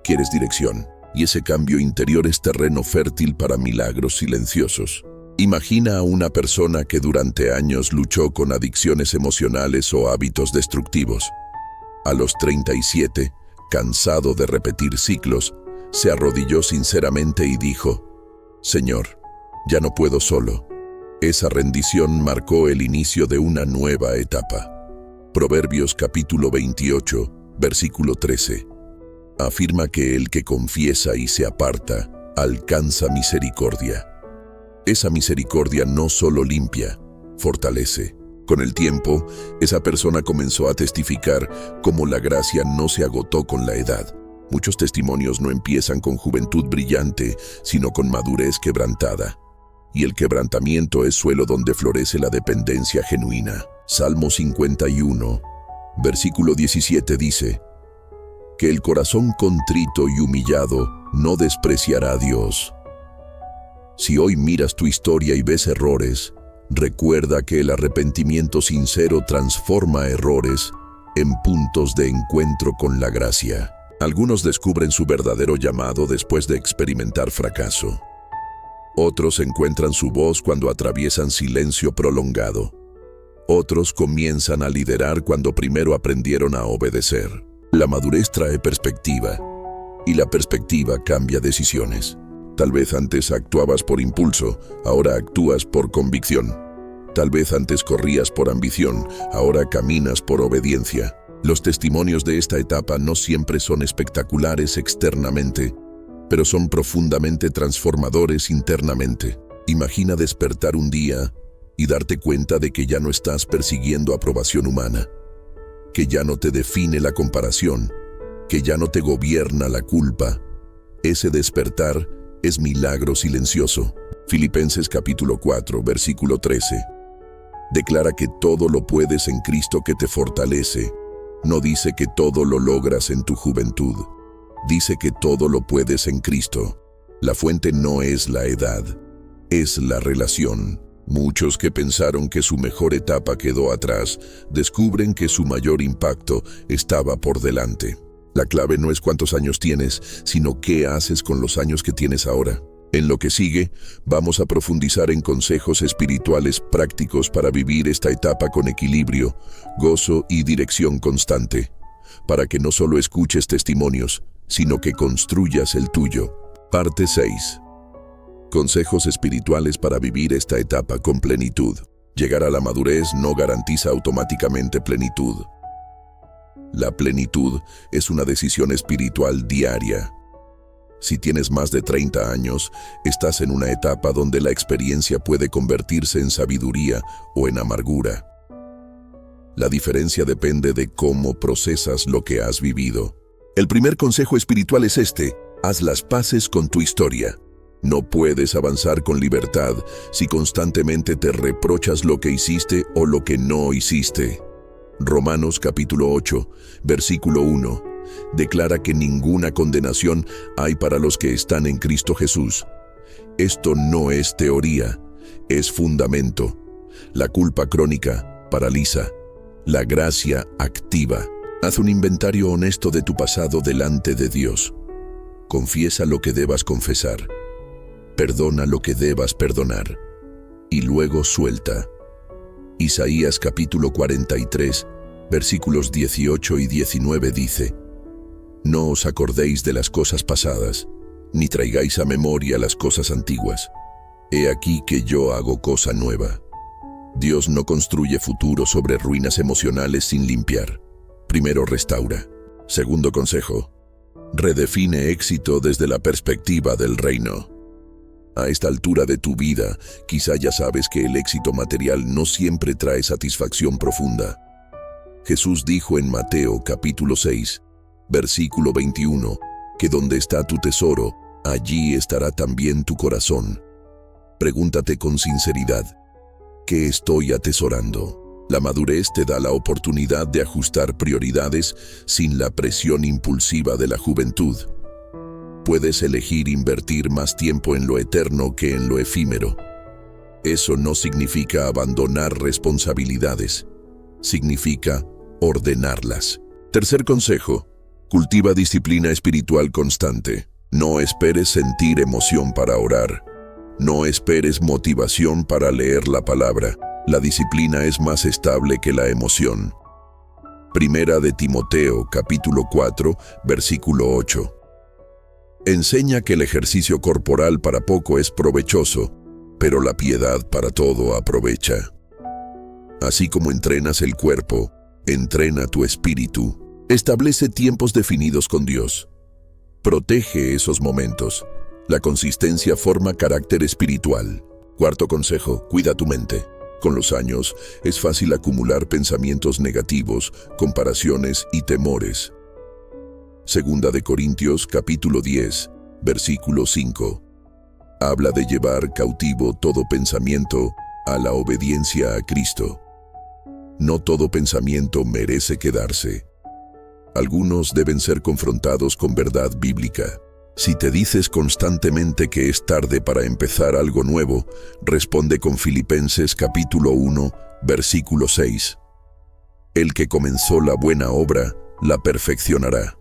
quieres dirección. Y ese cambio interior es terreno fértil para milagros silenciosos. Imagina a una persona que durante años luchó con adicciones emocionales o hábitos destructivos. A los 37, cansado de repetir ciclos, se arrodilló sinceramente y dijo: Señor, ya no puedo solo. Esa rendición marcó el inicio de una nueva etapa. Proverbios capítulo 28, versículo 13. Afirma que el que confiesa y se aparta, alcanza misericordia. Esa misericordia no solo limpia, fortalece. Con el tiempo, esa persona comenzó a testificar cómo la gracia no se agotó con la edad. Muchos testimonios no empiezan con juventud brillante, sino con madurez quebrantada. Y el quebrantamiento es suelo donde florece la dependencia genuina. Salmo 51, versículo 17 dice: que el corazón contrito y humillado no despreciará a Dios. Si hoy miras tu historia y ves errores, recuerda que el arrepentimiento sincero transforma errores en puntos de encuentro con la gracia. Algunos descubren su verdadero llamado después de experimentar fracaso. Otros encuentran su voz cuando atraviesan silencio prolongado. Otros comienzan a liderar cuando primero aprendieron a obedecer. La madurez trae perspectiva, y la perspectiva cambia decisiones. Tal vez antes actuabas por impulso, ahora actúas por convicción. Tal vez antes corrías por ambición, ahora caminas por obediencia. Los testimonios de esta etapa no siempre son espectaculares externamente, pero son profundamente transformadores internamente. Imagina despertar un día y darte cuenta de que ya no estás persiguiendo aprobación humana, que ya no te define la comparación, que ya no te gobierna la culpa. Ese despertar es milagro silencioso. Filipenses capítulo 4, versículo 13. Declara que todo lo puedes en Cristo que te fortalece. No dice que todo lo logras en tu juventud. Dice que todo lo puedes en Cristo. La fuente no es la edad, es la relación. Muchos que pensaron que su mejor etapa quedó atrás, descubren que su mayor impacto estaba por delante. La clave no es cuántos años tienes, sino qué haces con los años que tienes ahora. En lo que sigue, vamos a profundizar en consejos espirituales prácticos para vivir esta etapa con equilibrio, gozo y dirección constante, para que no solo escuches testimonios, sino que construyas el tuyo. Parte 6. Consejos espirituales para vivir esta etapa con plenitud. Llegar a la madurez no garantiza automáticamente plenitud. La plenitud es una decisión espiritual diaria. Si tienes más de 30 años, estás en una etapa donde la experiencia puede convertirse en sabiduría o en amargura. La diferencia depende de cómo procesas lo que has vivido. El primer consejo espiritual es este: haz las paces con tu historia. No puedes avanzar con libertad si constantemente te reprochas lo que hiciste o lo que no hiciste. Romanos capítulo 8, versículo 1. Declara que ninguna condenación hay para los que están en Cristo Jesús. Esto no es teoría, es fundamento. La culpa crónica paraliza, la gracia activa. Haz un inventario honesto de tu pasado delante de Dios. Confiesa lo que debas confesar. Perdona lo que debas perdonar. Y luego suelta. Isaías capítulo 43, versículos 18 y 19 dice: No os acordéis de las cosas pasadas, ni traigáis a memoria las cosas antiguas. He aquí que yo hago cosa nueva. Dios no construye futuro sobre ruinas emocionales sin limpiar. Primero restaura. Segundo consejo: redefine éxito desde la perspectiva del reino. A esta altura de tu vida, quizá ya sabes que el éxito material no siempre trae satisfacción profunda. Jesús dijo en Mateo capítulo 6, versículo 21, que donde está tu tesoro, allí estará también tu corazón. Pregúntate con sinceridad: ¿qué estoy atesorando? La madurez te da la oportunidad de ajustar prioridades sin la presión impulsiva de la juventud. Puedes elegir invertir más tiempo en lo eterno que en lo efímero. Eso no significa abandonar responsabilidades, significa ordenarlas. Tercer consejo: cultiva disciplina espiritual constante. No esperes sentir emoción para orar. No esperes motivación para leer la palabra. La disciplina es más estable que la emoción. Primera de Timoteo, capítulo 4, versículo 8. Enseña que el ejercicio corporal para poco es provechoso, pero la piedad para todo aprovecha. Así como entrenas el cuerpo, entrena tu espíritu. Establece tiempos definidos con Dios. Protege esos momentos. La consistencia forma carácter espiritual. Cuarto consejo: cuida tu mente. Con los años, es fácil acumular pensamientos negativos, comparaciones y temores. Segunda de Corintios, capítulo 10, versículo 5. Habla de llevar cautivo todo pensamiento a la obediencia a Cristo. No todo pensamiento merece quedarse. Algunos deben ser confrontados con verdad bíblica. Si te dices constantemente que es tarde para empezar algo nuevo, responde con Filipenses capítulo 1, versículo 6. El que comenzó la buena obra, la perfeccionará.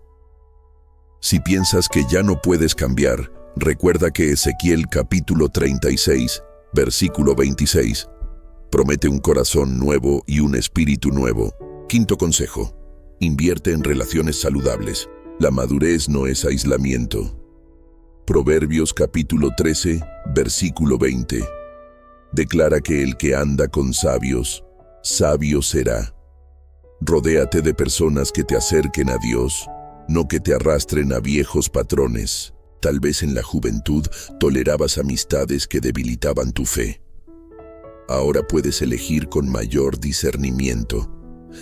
Si piensas que ya no puedes cambiar, recuerda que Ezequiel capítulo 36, versículo 26, promete un corazón nuevo y un espíritu nuevo. Quinto consejo: invierte en relaciones saludables. La madurez no es aislamiento. Proverbios capítulo 13, versículo 20. Declara que el que anda con sabios, sabio será. Rodéate de personas que te acerquen a Dios, no que te arrastren a viejos patrones. Tal vez en la juventud tolerabas amistades que debilitaban tu fe. Ahora puedes elegir con mayor discernimiento.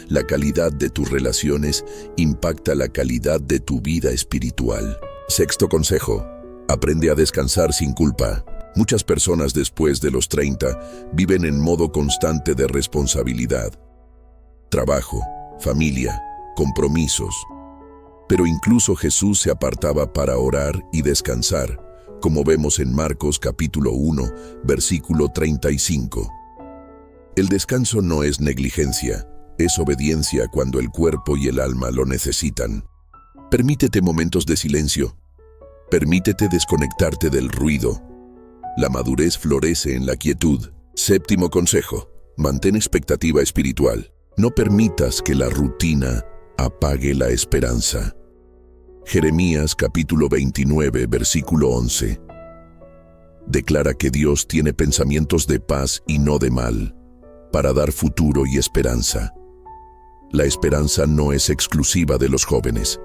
La calidad de tus relaciones impacta la calidad de tu vida espiritual. Sexto consejo: aprende a descansar sin culpa. Muchas personas después de los 30 viven en modo constante de responsabilidad. Trabajo, familia, compromisos. Pero incluso Jesús se apartaba para orar y descansar, como vemos en Marcos capítulo 1, versículo 35. El descanso no es negligencia, es obediencia cuando el cuerpo y el alma lo necesitan. Permítete momentos de silencio. Permítete desconectarte del ruido. La madurez florece en la quietud. Séptimo consejo: mantén expectativa espiritual. No permitas que la rutina apague la esperanza. Jeremías capítulo 29, versículo 11. Declara que Dios tiene pensamientos de paz y no de mal, para dar futuro y esperanza. La esperanza no es exclusiva de los jóvenes,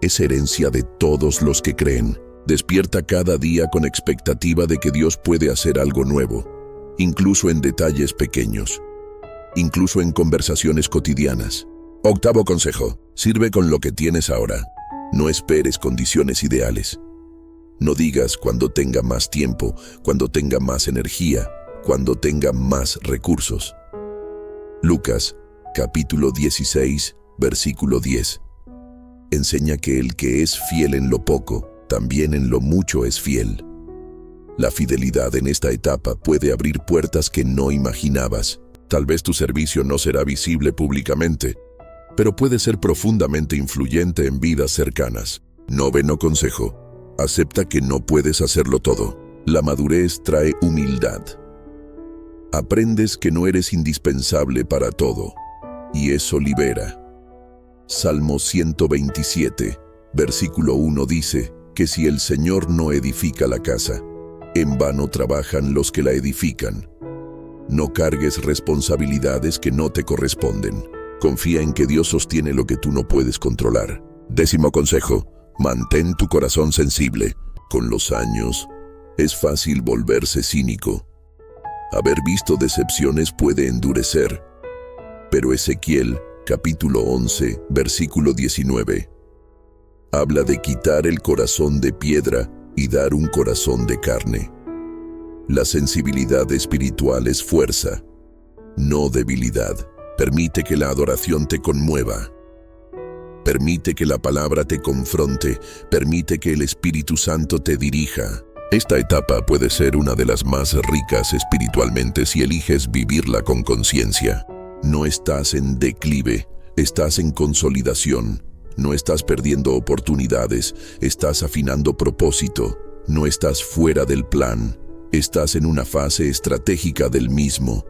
es herencia de todos los que creen. Despierta cada día con expectativa de que Dios puede hacer algo nuevo, incluso en detalles pequeños, incluso en conversaciones cotidianas. Octavo consejo: sirve con lo que tienes ahora. No esperes condiciones ideales. No digas cuando tenga más tiempo, cuando tenga más energía, cuando tenga más recursos. Lucas, capítulo 16, versículo 10. Enseña que el que es fiel en lo poco, también en lo mucho es fiel. La fidelidad en esta etapa puede abrir puertas que no imaginabas. Tal vez tu servicio no será visible públicamente, pero puede ser profundamente influyente en vidas cercanas. Noveno consejo: acepta que no puedes hacerlo todo. La madurez trae humildad. Aprendes que no eres indispensable para todo, y eso libera. Salmo 127, versículo 1 dice que si el Señor no edifica la casa, en vano trabajan los que la edifican. No cargues responsabilidades que no te corresponden. Confía en que Dios sostiene lo que tú no puedes controlar. Décimo consejo: mantén tu corazón sensible. Con los años, es fácil volverse cínico. Haber visto decepciones puede endurecer. Pero Ezequiel, capítulo 11, versículo 19, habla de quitar el corazón de piedra y dar un corazón de carne. La sensibilidad espiritual es fuerza, no debilidad. Permite que la adoración te conmueva. Permite que la palabra te confronte. Permite que el Espíritu Santo te dirija. Esta etapa puede ser una de las más ricas espiritualmente si eliges vivirla con conciencia. No estás en declive, estás en consolidación. No estás perdiendo oportunidades, estás afinando propósito. No estás fuera del plan, estás en una fase estratégica del mismo.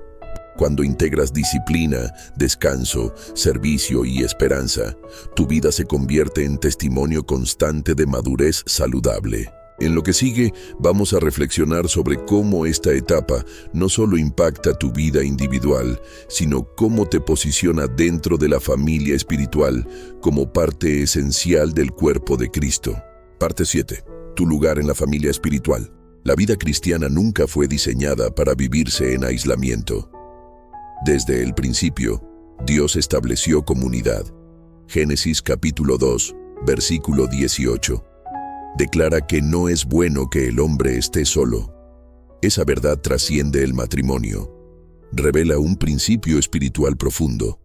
Cuando integras disciplina, descanso, servicio y esperanza, tu vida se convierte en testimonio constante de madurez saludable. En lo que sigue, vamos a reflexionar sobre cómo esta etapa no solo impacta tu vida individual, sino cómo te posiciona dentro de la familia espiritual como parte esencial del cuerpo de Cristo. Parte 7. Tu lugar en la familia espiritual. La vida cristiana nunca fue diseñada para vivirse en aislamiento. Desde el principio, Dios estableció comunidad. Génesis capítulo 2, versículo 18. Declara que no es bueno que el hombre esté solo. Esa verdad trasciende el matrimonio. Revela un principio espiritual profundo.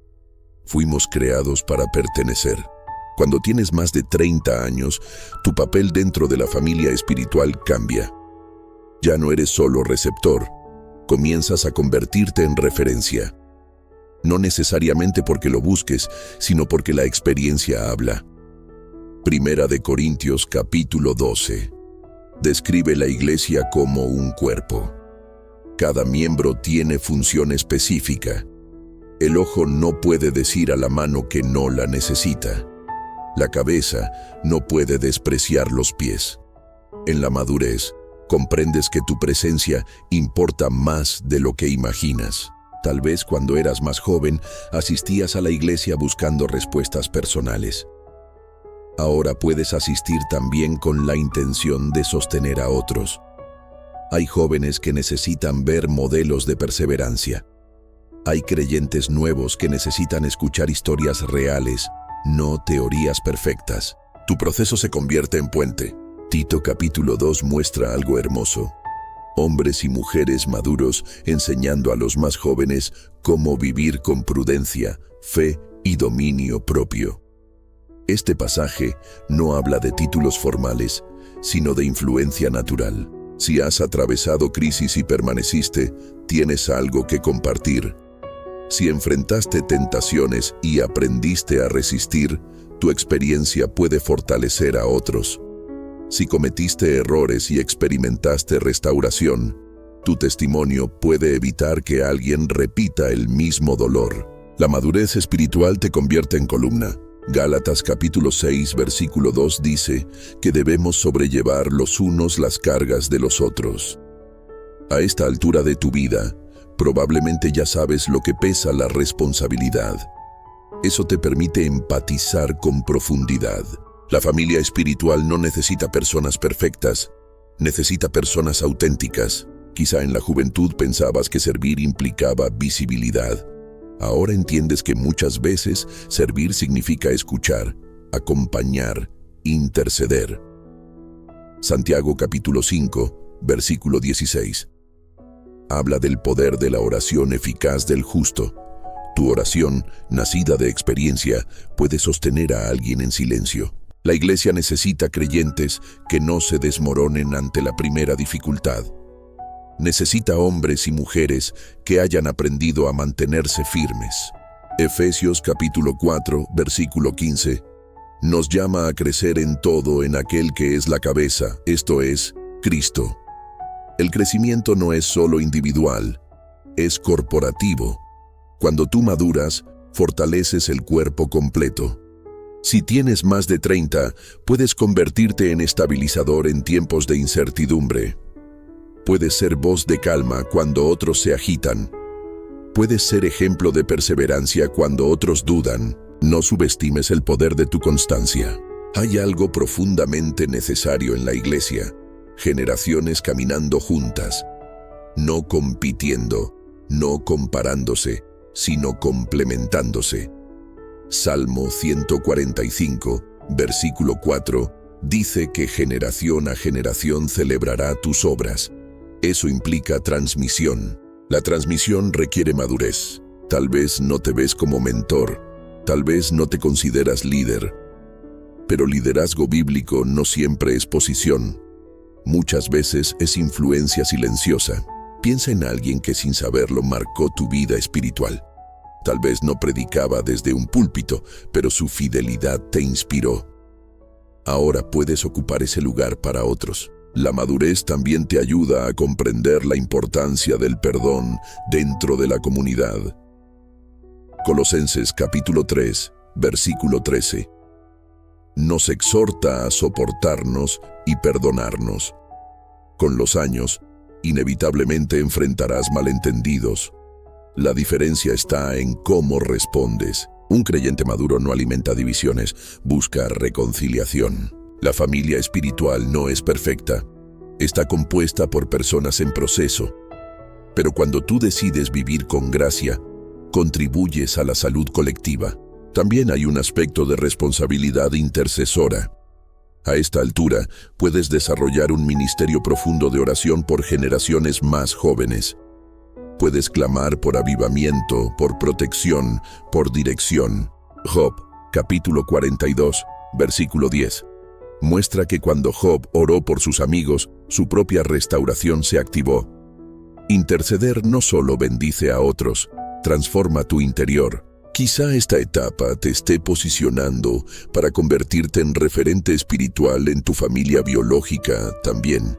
Fuimos creados para pertenecer. Cuando tienes más de 30 años, tu papel dentro de la familia espiritual cambia. Ya no eres solo receptor. Comienzas a convertirte en referencia. No necesariamente porque lo busques, sino porque la experiencia habla. Primera de Corintios capítulo 12. Describe la iglesia como un cuerpo. Cada miembro tiene función específica. El ojo no puede decir a la mano que no la necesita. La cabeza no puede despreciar los pies. En la madurez, comprendes que tu presencia importa más de lo que imaginas. Tal vez cuando eras más joven, asistías a la iglesia buscando respuestas personales. Ahora puedes asistir también con la intención de sostener a otros. Hay jóvenes que necesitan ver modelos de perseverancia. Hay creyentes nuevos que necesitan escuchar historias reales, no teorías perfectas. Tu proceso se convierte en puente. Tito capítulo 2 muestra algo hermoso. Hombres y mujeres maduros enseñando a los más jóvenes cómo vivir con prudencia, fe y dominio propio. Este pasaje no habla de títulos formales, sino de influencia natural. Si has atravesado crisis y permaneciste, tienes algo que compartir. Si enfrentaste tentaciones y aprendiste a resistir, tu experiencia puede fortalecer a otros. Si cometiste errores y experimentaste restauración, tu testimonio puede evitar que alguien repita el mismo dolor. La madurez espiritual te convierte en columna. Gálatas capítulo 6, versículo 2 dice que debemos sobrellevar los unos las cargas de los otros. A esta altura de tu vida, probablemente ya sabes lo que pesa la responsabilidad. Eso te permite empatizar con profundidad. La familia espiritual no necesita personas perfectas, necesita personas auténticas. Quizá en la juventud pensabas que servir implicaba visibilidad. Ahora entiendes que muchas veces servir significa escuchar, acompañar, interceder. Santiago capítulo 5, versículo 16. Habla del poder de la oración eficaz del justo. Tu oración, nacida de experiencia, puede sostener a alguien en silencio. La iglesia necesita creyentes que no se desmoronen ante la primera dificultad. Necesita hombres y mujeres que hayan aprendido a mantenerse firmes. Efesios capítulo 4, versículo 15, nos llama a crecer en todo en aquel que es la cabeza, esto es, Cristo. El crecimiento no es solo individual, es corporativo. Cuando tú maduras, fortaleces el cuerpo completo. Si tienes más de 30, puedes convertirte en estabilizador en tiempos de incertidumbre. Puedes ser voz de calma cuando otros se agitan. Puedes ser ejemplo de perseverancia cuando otros dudan. No subestimes el poder de tu constancia. Hay algo profundamente necesario en la iglesia. Generaciones caminando juntas. No compitiendo, no comparándose, sino complementándose. Salmo 145, versículo 4, dice que generación a generación celebrará tus obras. Eso implica transmisión. La transmisión requiere madurez. Tal vez no te ves como mentor, tal vez no te consideras líder, pero liderazgo bíblico no siempre es posición. Muchas veces es influencia silenciosa. Piensa en alguien que sin saberlo marcó tu vida espiritual. Tal vez no predicaba desde un púlpito, pero su fidelidad te inspiró. Ahora puedes ocupar ese lugar para otros. La madurez también te ayuda a comprender la importancia del perdón dentro de la comunidad. Colosenses capítulo 3, versículo 13. Nos exhorta a soportarnos y perdonarnos. Con los años, inevitablemente enfrentarás malentendidos. La diferencia está en cómo respondes. Un creyente maduro no alimenta divisiones, busca reconciliación. La familia espiritual no es perfecta. Está compuesta por personas en proceso. Pero cuando tú decides vivir con gracia, contribuyes a la salud colectiva. También hay un aspecto de responsabilidad intercesora. A esta altura, puedes desarrollar un ministerio profundo de oración por generaciones más jóvenes. Puedes clamar por avivamiento, por protección, por dirección. Job, capítulo 42, versículo 10. Muestra que cuando Job oró por sus amigos, su propia restauración se activó. Interceder no solo bendice a otros, transforma tu interior. Quizá esta etapa te esté posicionando para convertirte en referente espiritual en tu familia biológica también.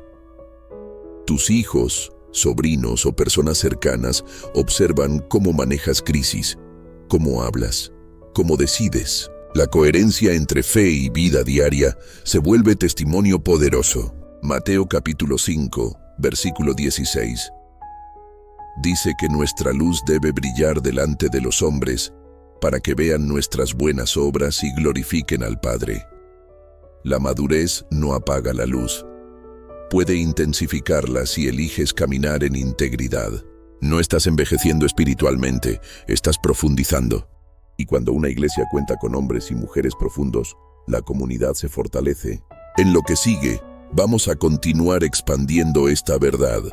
Tus hijos, sobrinos o personas cercanas observan cómo manejas crisis, cómo hablas, cómo decides. La coherencia entre fe y vida diaria se vuelve testimonio poderoso. Mateo capítulo 5, versículo 16. Dice que nuestra luz debe brillar delante de los hombres para que vean nuestras buenas obras y glorifiquen al Padre. La madurez no apaga la luz. Puede intensificarla si eliges caminar en integridad. No estás envejeciendo espiritualmente, estás profundizando. Y cuando una iglesia cuenta con hombres y mujeres profundos, la comunidad se fortalece. En lo que sigue, vamos a continuar expandiendo esta verdad,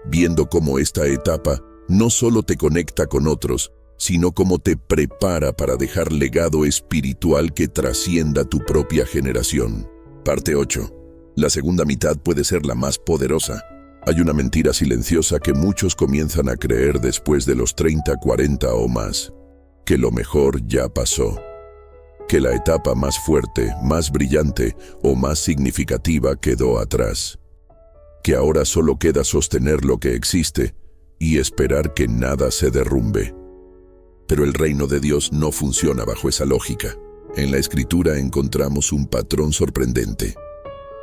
viendo cómo esta etapa no solo te conecta con otros, sino cómo te prepara para dejar legado espiritual que trascienda tu propia generación. Parte 8. La segunda mitad puede ser la más poderosa. Hay una mentira silenciosa que muchos comienzan a creer después de los 30, 40 o más. Que lo mejor ya pasó. Que la etapa más fuerte, más brillante o más significativa quedó atrás. Que ahora solo queda sostener lo que existe y esperar que nada se derrumbe. Pero el reino de Dios no funciona bajo esa lógica. En la Escritura encontramos un patrón sorprendente.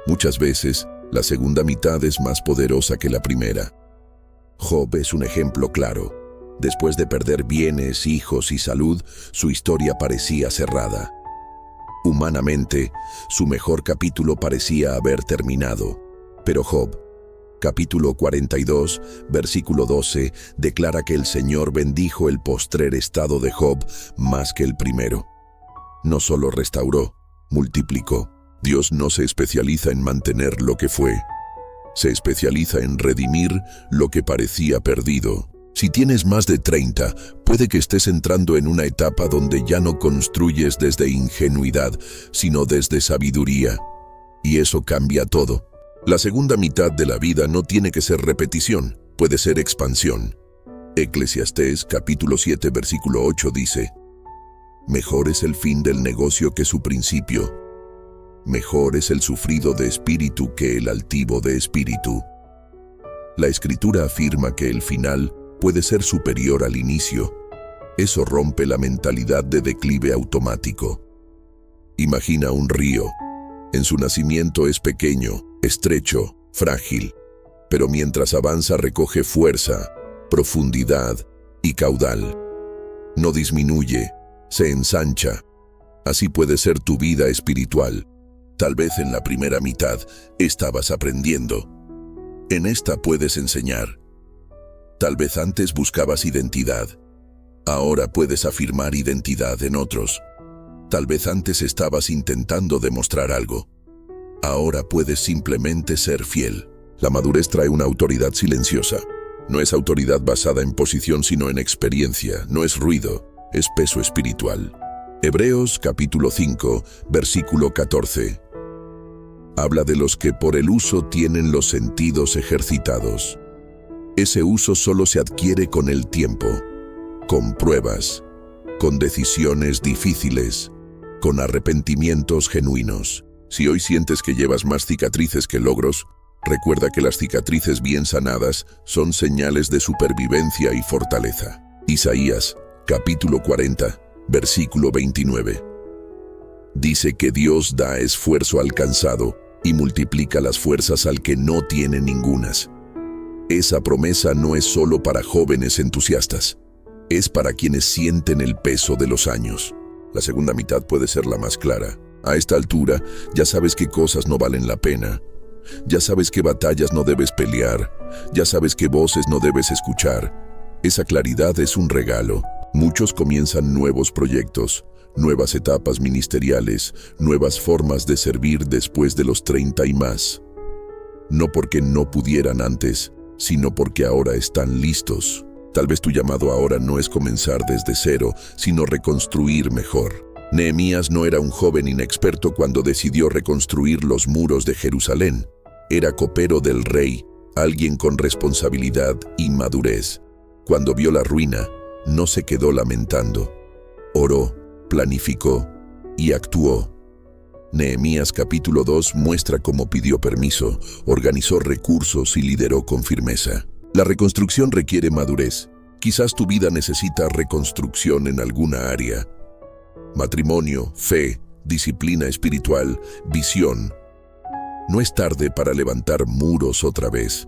Muchas veces, la segunda mitad es más poderosa que la primera. Job es un ejemplo claro. Después de perder bienes, hijos y salud, su historia parecía cerrada. Humanamente, su mejor capítulo parecía haber terminado. Pero Job, capítulo 42, versículo 12, declara que el Señor bendijo el postrer estado de Job más que el primero. No solo restauró, multiplicó. Dios no se especializa en mantener lo que fue. Se especializa en redimir lo que parecía perdido. Si tienes más de 30, puede que estés entrando en una etapa donde ya no construyes desde ingenuidad, sino desde sabiduría. Y eso cambia todo. La segunda mitad de la vida no tiene que ser repetición, puede ser expansión. Eclesiastés capítulo 7 versículo 8 dice: Mejor es el fin del negocio que su principio. Mejor es el sufrido de espíritu que el altivo de espíritu. La Escritura afirma que el final puede ser superior al inicio. Eso rompe la mentalidad de declive automático. Imagina un río. En su nacimiento es pequeño, estrecho, frágil, pero mientras avanza recoge fuerza, profundidad y caudal. No disminuye, se ensancha. Así puede ser tu vida espiritual. Tal vez en la primera mitad estabas aprendiendo. En esta puedes enseñar. Tal vez antes buscabas identidad. Ahora puedes afirmar identidad en otros. Tal vez antes estabas intentando demostrar algo. Ahora puedes simplemente ser fiel. La madurez trae una autoridad silenciosa. No es autoridad basada en posición, sino en experiencia. No es ruido, es peso espiritual. Hebreos capítulo 5, versículo 14. Habla de los que por el uso tienen los sentidos ejercitados. Ese uso solo se adquiere con el tiempo, con pruebas, con decisiones difíciles, con arrepentimientos genuinos. Si hoy sientes que llevas más cicatrices que logros, recuerda que las cicatrices bien sanadas son señales de supervivencia y fortaleza. Isaías, capítulo 40, versículo 29. Dice que Dios da esfuerzo al cansado y multiplica las fuerzas al que no tiene ningunas. Esa promesa no es solo para jóvenes entusiastas, es para quienes sienten el peso de los años. La segunda mitad puede ser la más clara. A esta altura, ya sabes qué cosas no valen la pena. Ya sabes qué batallas no debes pelear. Ya sabes qué voces no debes escuchar. Esa claridad es un regalo. Muchos comienzan nuevos proyectos, nuevas etapas ministeriales, nuevas formas de servir después de los 30 y más. No porque no pudieran antes, sino porque ahora están listos. Tal vez tu llamado ahora no es comenzar desde cero, sino reconstruir mejor. Nehemías no era un joven inexperto cuando decidió reconstruir los muros de Jerusalén. Era copero del rey, alguien con responsabilidad y madurez. Cuando vio la ruina, no se quedó lamentando. Oró, planificó y actuó. Nehemías capítulo 2 muestra cómo pidió permiso, organizó recursos y lideró con firmeza. La reconstrucción requiere madurez. Quizás tu vida necesita reconstrucción en alguna área. Matrimonio, fe, disciplina espiritual, visión. No es tarde para levantar muros otra vez.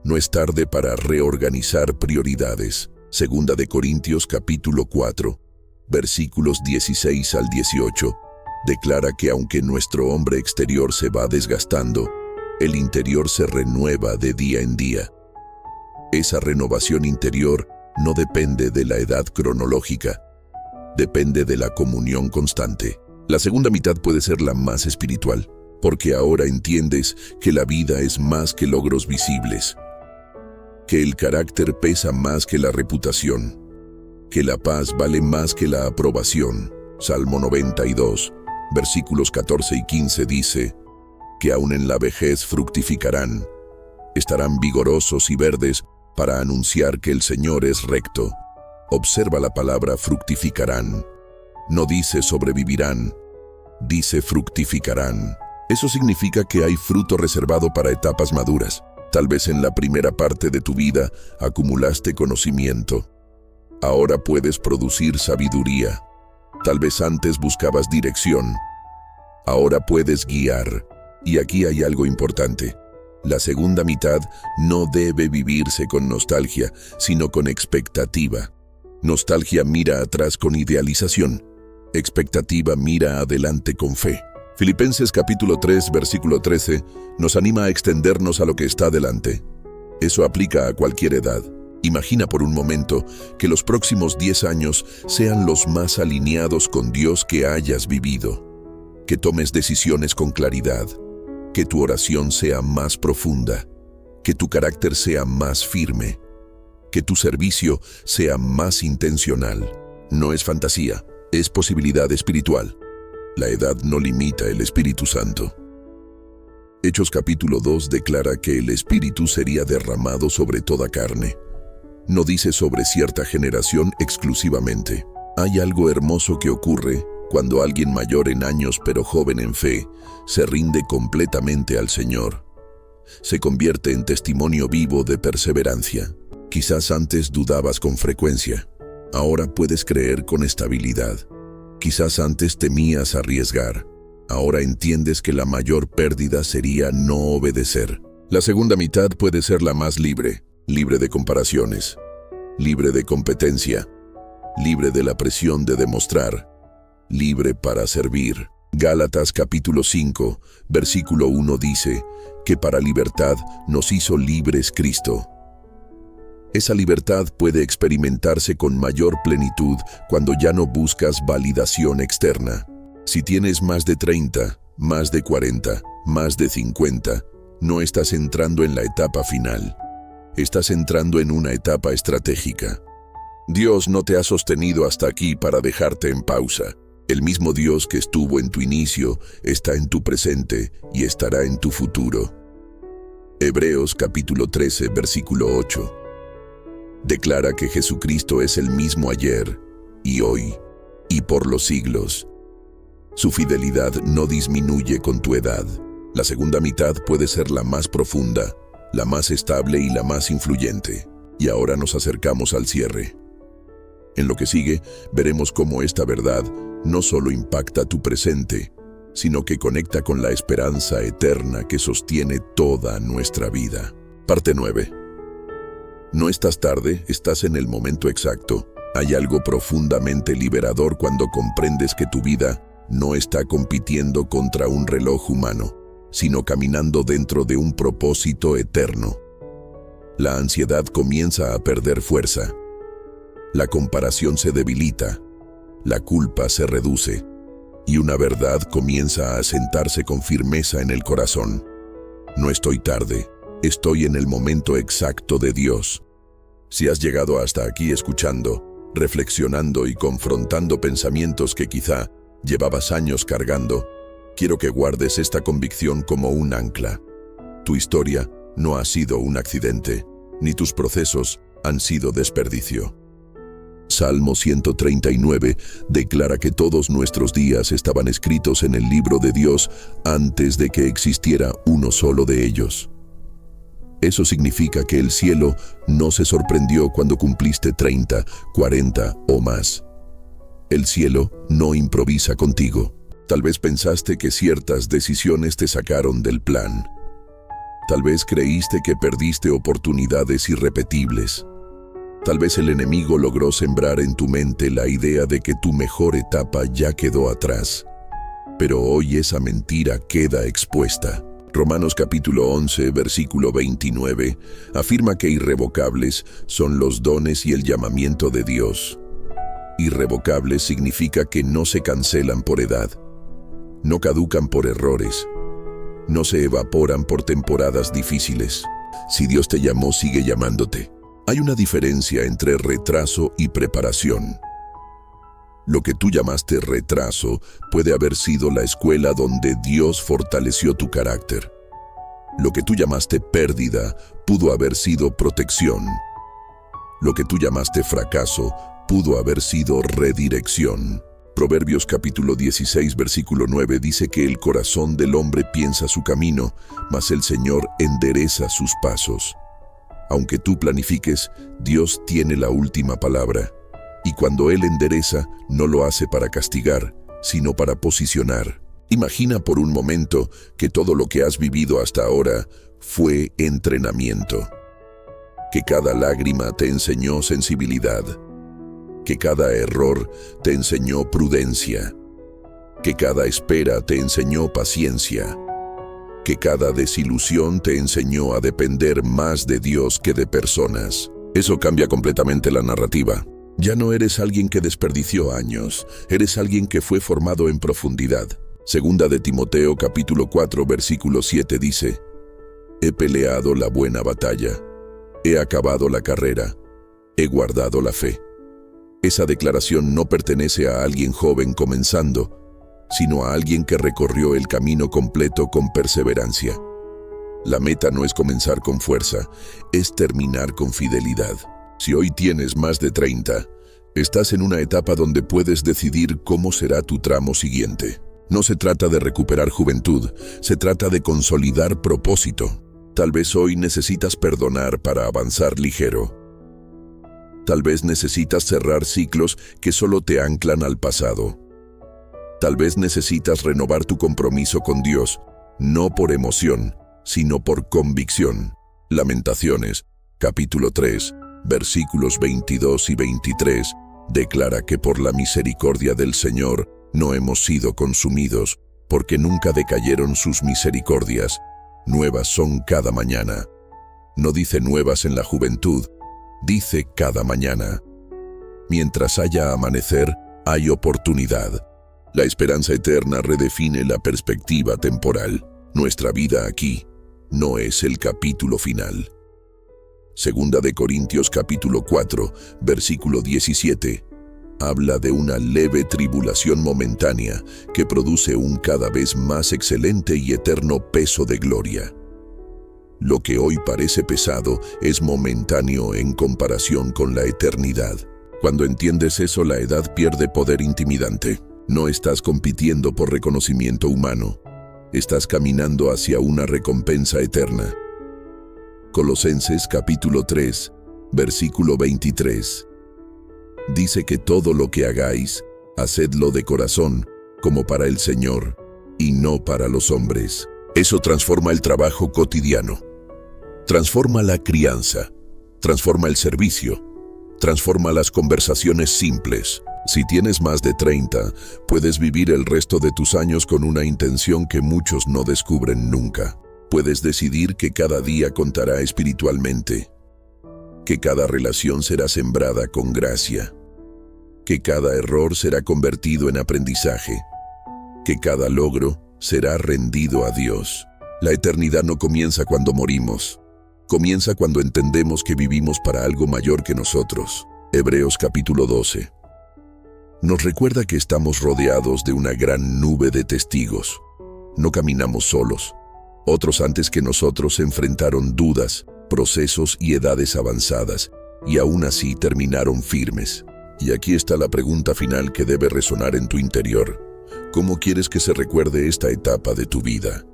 No es tarde para reorganizar prioridades. Segunda de Corintios capítulo 4, versículos 16 al 18. Declara que aunque nuestro hombre exterior se va desgastando, el interior se renueva de día en día. Esa renovación interior no depende de la edad cronológica, depende de la comunión constante. La segunda mitad puede ser la más espiritual, porque ahora entiendes que la vida es más que logros visibles, que el carácter pesa más que la reputación, que la paz vale más que la aprobación. Salmo 92, versículos 14 y 15 dice que aún en la vejez fructificarán, estarán vigorosos y verdes para anunciar que el Señor es recto. Observa la palabra fructificarán. No dice sobrevivirán, dice fructificarán. Eso significa que hay fruto reservado para etapas maduras. Tal vez en la primera parte de tu vida acumulaste conocimiento. Ahora puedes producir sabiduría. Tal vez antes buscabas dirección. Ahora puedes guiar. Y aquí hay algo importante. La segunda mitad no debe vivirse con nostalgia, sino con expectativa. Nostalgia mira atrás con idealización. Expectativa mira adelante con fe. Filipenses capítulo 3, versículo 13, nos anima a extendernos a lo que está delante. Eso aplica a cualquier edad. Imagina por un momento que los próximos 10 años sean los más alineados con Dios que hayas vivido. Que tomes decisiones con claridad. Que tu oración sea más profunda. Que tu carácter sea más firme. Que tu servicio sea más intencional. No es fantasía, es posibilidad espiritual. La edad no limita el Espíritu Santo. Hechos capítulo 2 declara que el Espíritu sería derramado sobre toda carne. No dice sobre cierta generación exclusivamente. Hay algo hermoso que ocurre cuando alguien mayor en años pero joven en fe se rinde completamente al Señor. Se convierte en testimonio vivo de perseverancia. Quizás antes dudabas con frecuencia. Ahora puedes creer con estabilidad. Quizás antes temías arriesgar. Ahora entiendes que la mayor pérdida sería no obedecer. La segunda mitad puede ser la más libre. Libre de comparaciones. Libre de competencia. Libre de la presión de demostrar. Libre para servir. Gálatas capítulo 5, versículo 1 dice que para libertad nos hizo libres Cristo. Esa libertad puede experimentarse con mayor plenitud cuando ya no buscas validación externa. Si tienes más de 30, más de 40, más de 50, no estás entrando en la etapa final. Estás entrando en una etapa estratégica. Dios no te ha sostenido hasta aquí para dejarte en pausa. El mismo Dios que estuvo en tu inicio está en tu presente y estará en tu futuro. Hebreos capítulo 13, versículo 8. Declara que Jesucristo es el mismo ayer, y hoy, y por los siglos. Su fidelidad no disminuye con tu edad. La segunda mitad puede ser la más profunda, la más estable y la más influyente. Y ahora nos acercamos al cierre. En lo que sigue, veremos cómo esta verdad no solo impacta tu presente, sino que conecta con la esperanza eterna que sostiene toda nuestra vida. Parte 9. No estás tarde, estás en el momento exacto. Hay algo profundamente liberador cuando comprendes que tu vida no está compitiendo contra un reloj humano, sino caminando dentro de un propósito eterno. La ansiedad comienza a perder fuerza. La comparación se debilita. La culpa se reduce. Y una verdad comienza a asentarse con firmeza en el corazón. No estoy tarde, estoy en el momento exacto de Dios. Si has llegado hasta aquí escuchando, reflexionando y confrontando pensamientos que quizá llevabas años cargando, quiero que guardes esta convicción como un ancla. Tu historia no ha sido un accidente, ni tus procesos han sido desperdicio. Salmo 139 declara que todos nuestros días estaban escritos en el libro de Dios antes de que existiera uno solo de ellos. Eso significa que el cielo no se sorprendió cuando cumpliste 30, 40 o más. El cielo no improvisa contigo. Tal vez pensaste que ciertas decisiones te sacaron del plan. Tal vez creíste que perdiste oportunidades irrepetibles. Tal vez el enemigo logró sembrar en tu mente la idea de que tu mejor etapa ya quedó atrás. Pero hoy esa mentira queda expuesta. Romanos capítulo 11, versículo 29, afirma que irrevocables son los dones y el llamamiento de Dios. Irrevocables significa que no se cancelan por edad, no caducan por errores, no se evaporan por temporadas difíciles. Si Dios te llamó, sigue llamándote. Hay una diferencia entre retraso y preparación. Lo que tú llamaste retraso puede haber sido la escuela donde Dios fortaleció tu carácter. Lo que tú llamaste pérdida pudo haber sido protección. Lo que tú llamaste fracaso pudo haber sido redirección. Proverbios capítulo 16, versículo 9 dice que el corazón del hombre piensa su camino, mas el Señor endereza sus pasos. Aunque tú planifiques, Dios tiene la última palabra. Y cuando Él endereza, no lo hace para castigar, sino para posicionar. Imagina por un momento que todo lo que has vivido hasta ahora fue entrenamiento. Que cada lágrima te enseñó sensibilidad. que cada error te enseñó prudencia, que cada espera te enseñó paciencia, que cada desilusión te enseñó a depender más de Dios que de personas. Eso cambia completamente la narrativa. Ya no eres alguien que desperdició años, eres alguien que fue formado en profundidad. Segunda de Timoteo capítulo 4 versículo 7 dice: He peleado la buena batalla, he acabado la carrera, he guardado la fe. Esa declaración no pertenece a alguien joven comenzando, sino a alguien que recorrió el camino completo con perseverancia. La meta no es comenzar con fuerza, es terminar con fidelidad. Si hoy tienes más de 30, estás en una etapa donde puedes decidir cómo será tu tramo siguiente. No se trata de recuperar juventud, se trata de consolidar propósito. Tal vez hoy necesitas perdonar para avanzar ligero. Tal vez necesitas cerrar ciclos que solo te anclan al pasado. Tal vez necesitas renovar tu compromiso con Dios, no por emoción, sino por convicción. Lamentaciones, capítulo 3, versículos 22 y 23, declara que por la misericordia del Señor no hemos sido consumidos, porque nunca decayeron sus misericordias. Nuevas son cada mañana. No dice nuevas en la juventud, dice cada mañana. Mientras haya amanecer, hay oportunidad. La esperanza eterna redefine la perspectiva temporal. Nuestra vida aquí no es el capítulo final. Segunda de Corintios capítulo 4, versículo 17, habla de una leve tribulación momentánea que produce un cada vez más excelente y eterno peso de gloria. Lo que hoy parece pesado es momentáneo en comparación con la eternidad. Cuando entiendes eso, la edad pierde poder intimidante. No estás compitiendo por reconocimiento humano. Estás caminando hacia una recompensa eterna. Colosenses capítulo 3, versículo 23. Dice que todo lo que hagáis, hacedlo de corazón, como para el Señor, y no para los hombres. Eso transforma el trabajo cotidiano. Transforma la crianza. Transforma el servicio. Transforma las conversaciones simples. Si tienes más de 30, puedes vivir el resto de tus años con una intención que muchos no descubren nunca. Puedes decidir que cada día contará espiritualmente, que cada relación será sembrada con gracia, que cada error será convertido en aprendizaje, que cada logro será rendido a Dios. La eternidad no comienza cuando morimos, comienza cuando entendemos que vivimos para algo mayor que nosotros. Hebreos capítulo 12. Nos recuerda que estamos rodeados de una gran nube de testigos. No caminamos solos. Otros antes que nosotros enfrentaron dudas, procesos y edades avanzadas, y aún así terminaron firmes. Y aquí está la pregunta final que debe resonar en tu interior. ¿Cómo quieres que se recuerde esta etapa de tu vida?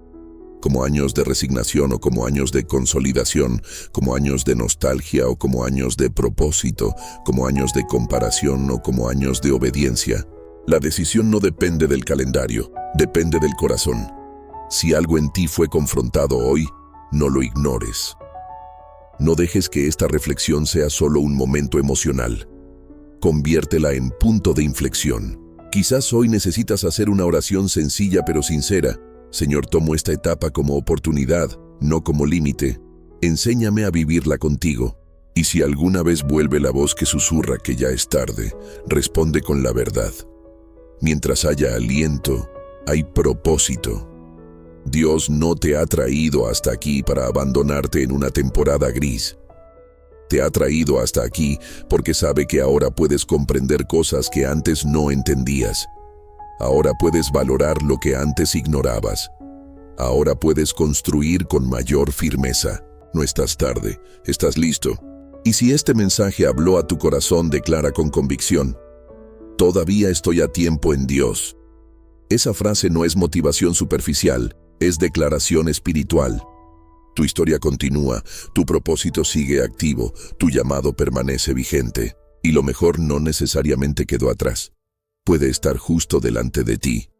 ¿Como años de resignación o como años de consolidación? ¿Como años de nostalgia o como años de propósito? ¿Como años de comparación o como años de obediencia? La decisión no depende del calendario, depende del corazón. Si algo en ti fue confrontado hoy, no lo ignores. No dejes que esta reflexión sea solo un momento emocional. Conviértela en punto de inflexión. Quizás hoy necesitas hacer una oración sencilla pero sincera. Señor, tomo esta etapa como oportunidad, no como límite. Enséñame a vivirla contigo. Y si alguna vez vuelve la voz que susurra que ya es tarde, responde con la verdad. Mientras haya aliento, hay propósito. Dios no te ha traído hasta aquí para abandonarte en una temporada gris. Te ha traído hasta aquí porque sabe que ahora puedes comprender cosas que antes no entendías. Ahora puedes valorar lo que antes ignorabas. Ahora puedes construir con mayor firmeza. No estás tarde, estás listo. Y si este mensaje habló a tu corazón, declara con convicción: todavía estoy a tiempo en Dios. Esa frase no es motivación superficial, es declaración espiritual. Tu historia continúa, tu propósito sigue activo, tu llamado permanece vigente. Y lo mejor no necesariamente quedó atrás. Puede estar justo delante de ti.